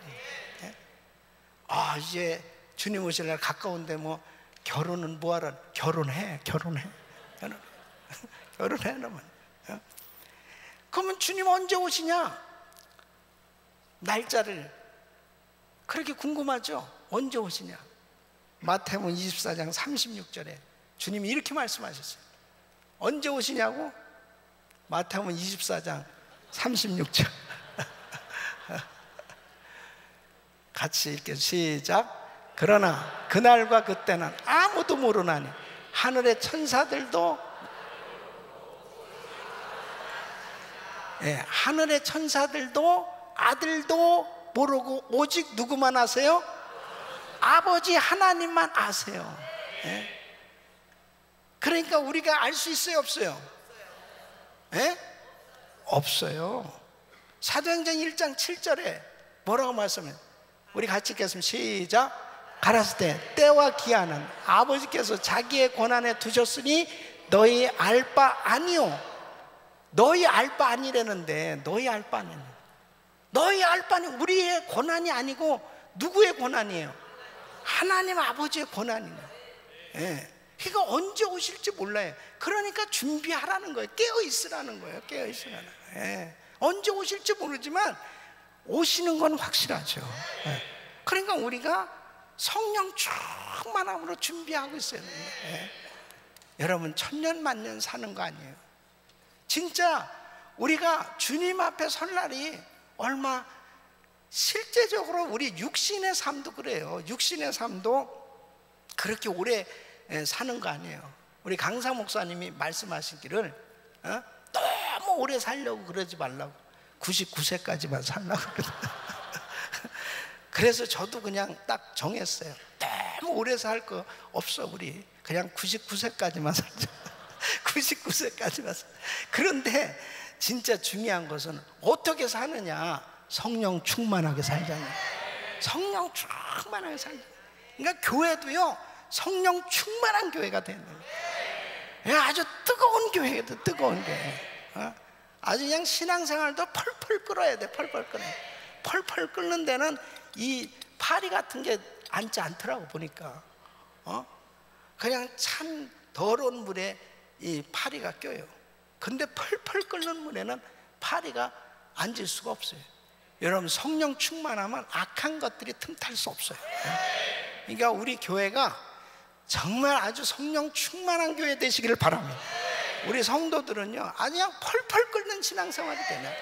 이제 주님 오실 날 가까운데 뭐 결혼은 뭐하러? 결혼해 결혼해 그러면 그러면 주님 언제 오시냐? 날짜를 그렇게 궁금하죠? 언제 오시냐? 마태복음 24장 36절에 주님이 이렇게 말씀하셨어요. 언제 오시냐고? 마태복음 24장 36절 같이 읽게 시작. 그러나 그날과 그때는 아무도 모르나니 하늘의 천사들도 하늘의 천사들도 아들도 모르고 오직 누구만 아세요? 아버지 하나님만 아세요. 그러니까 우리가 알 수 있어요 없어요? 없어요. 사도행전 1장 7절에 뭐라고 말씀해요? 우리 같이 읽겠습니다. 시작. 가라사대 때 때와 기한은 아버지께서 자기의 권한에 두셨으니 너희 알 바 아니요. 너희 알 바 아니라는데 너희 알 바 아니네. 너희 알 바는 우리의 권한이 아니고 누구의 권한이에요? 하나님 아버지의 권한이네. 그러니까 언제 오실지 몰라요. 그러니까 준비하라는 거예요. 깨어 있으라는 거예요. 깨어 있으라는 거예요. 언제 오실지 모르지만 오시는 건 확실하죠. 그러니까 우리가 성령 충만함으로 준비하고 있어야 돼요. 여러분 천년 만년 사는 거 아니에요. 진짜 우리가 주님 앞에 설 날이 얼마 실제적으로 우리 육신의 삶도 그래요. 육신의 삶도 그렇게 오래 사는 거 아니에요. 우리 강사 목사님이 말씀하시기를 너무 오래 살려고 그러지 말라고 99세까지만 살라고 그래서 저도 그냥 딱 정했어요. 너무 오래 살 거 없어. 우리 그냥 99세까지만 살자. 99세까지만 살자. 그런데 진짜 중요한 것은 어떻게 사느냐. 성령 충만하게 살자냐. 성령 충만하게 살자. 그러니까 교회도요 성령 충만한 교회가 되는 거예요. 아주 뜨거운 교회도 뜨거운 교회. 아주 그냥 신앙생활도 펄펄 끓어야 돼. 펄펄 끓어. 펄펄 끓는 데는 이 파리 같은 게 앉지 않더라고 보니까. 그냥 찬 더러운 물에 이 파리가 껴요. 근데 펄펄 끓는 물에는 파리가 앉을 수가 없어요. 여러분 성령 충만하면 악한 것들이 틈탈 수 없어요. 그러니까 우리 교회가 정말 아주 성령 충만한 교회 되시기를 바랍니다. 우리 성도들은요 아주 그냥 펄펄 끓는 신앙생활이 되냐.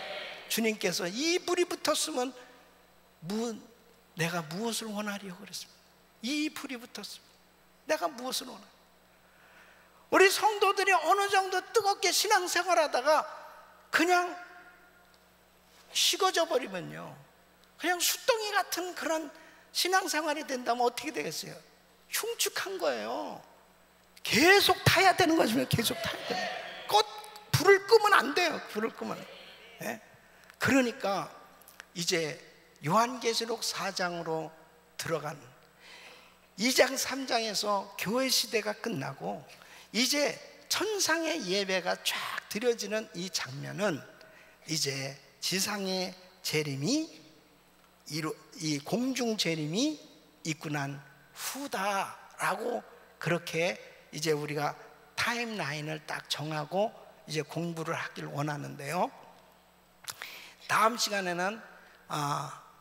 주님께서 이 불이 붙었으면 내가 무엇을 원하리요 그랬습니다. 이 불이 붙었으면 내가 무엇을 원하리요. 우리 성도들이 어느 정도 뜨겁게 신앙생활하다가 그냥 식어져 버리면요 그냥 숫덩이 같은 그런 신앙생활이 된다면 어떻게 되겠어요? 흉측한 거예요. 계속 타야 되는 거죠. 계속 타야 돼요. 불을 끄면 안 돼요. 불을 끄면. 그러니까 이제 요한계시록 4장으로 들어간 2장 3장에서 교회 시대가 끝나고 이제 천상의 예배가 쫙 드려지는 이 장면은 이제 지상의 재림이 이 공중 재림이 있고 난 후다라고 그렇게 이제 우리가 타임라인을 딱 정하고 이제 공부를 하길 원하는데요. 다음 시간에는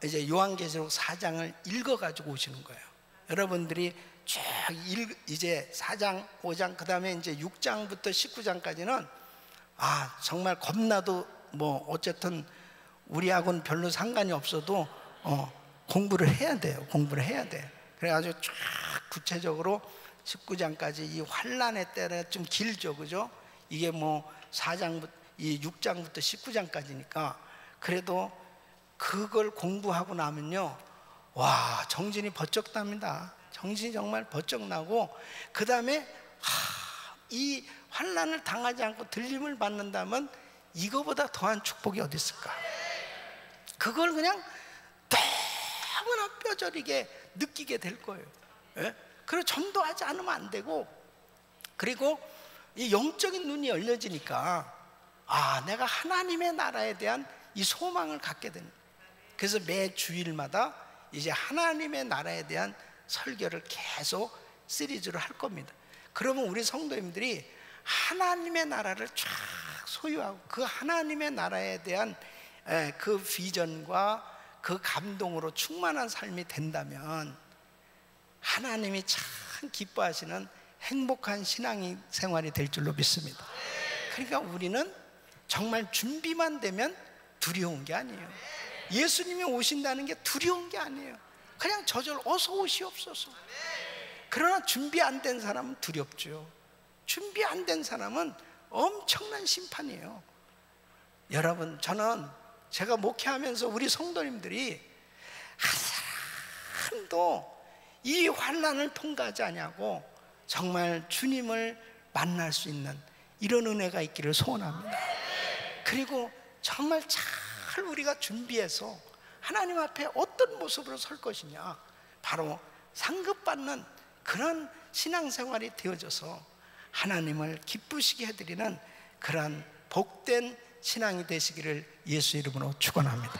이제 요한계시록 4장을 읽어가지고 오시는 거예요. 여러분들이 쭉 이제 4장, 5장, 그 다음에 이제 6장부터 19장까지는 정말 겁나도 뭐 어쨌든 우리하고는 별로 상관이 없어도 공부를 해야 돼요. 공부를 해야 돼. 그래가지고 쫙 구체적으로 19장까지 이 환란의 때는 좀 길죠, 그죠? 이게 뭐 4장부터 이 6장부터 19장까지니까 그래도 그걸 공부하고 나면요, 와 정신이 번쩍 납니다. 정신이 정말 번쩍 나고 그 다음에 이 환란을 당하지 않고 들림을 받는다면 이거보다 더한 축복이 어디 있을까? 그걸 그냥 너무나 뼈저리게 느끼게 될 거예요. 그리고 전도하지 않으면 안 되고, 그리고 이 영적인 눈이 열려지니까 내가 하나님의 나라에 대한 이 소망을 갖게 됩니다. 그래서 매 주일마다 이제 하나님의 나라에 대한 설교를 계속 시리즈로 할 겁니다. 그러면 우리 성도님들이 하나님의 나라를 쫙 소유하고 그 하나님의 나라에 대한 그 비전과 그 감동으로 충만한 삶이 된다면 하나님이 참 기뻐하시는 행복한 신앙 생활이 될 줄로 믿습니다. 그러니까 우리는 정말 준비만 되면 두려운 게 아니에요. 예수님이 오신다는 게 두려운 게 아니에요. 그냥 저절로 어서 오시옵소서. 그러나 준비 안 된 사람은 두렵죠. 준비 안 된 사람은 엄청난 심판이에요. 여러분, 저는 제가 목회하면서 우리 성도님들이 한 사람도 이 환난을 통과하지 않냐고 정말 주님을 만날 수 있는 이런 은혜가 있기를 소원합니다. 그리고 정말 잘 우리가 준비해서 하나님 앞에 어떤 모습으로 설 것이냐, 바로 상급받는 그런 신앙생활이 되어져서 하나님을 기쁘시게 해드리는 그런 복된 신앙이 되시기를 예수 이름으로 축원합니다.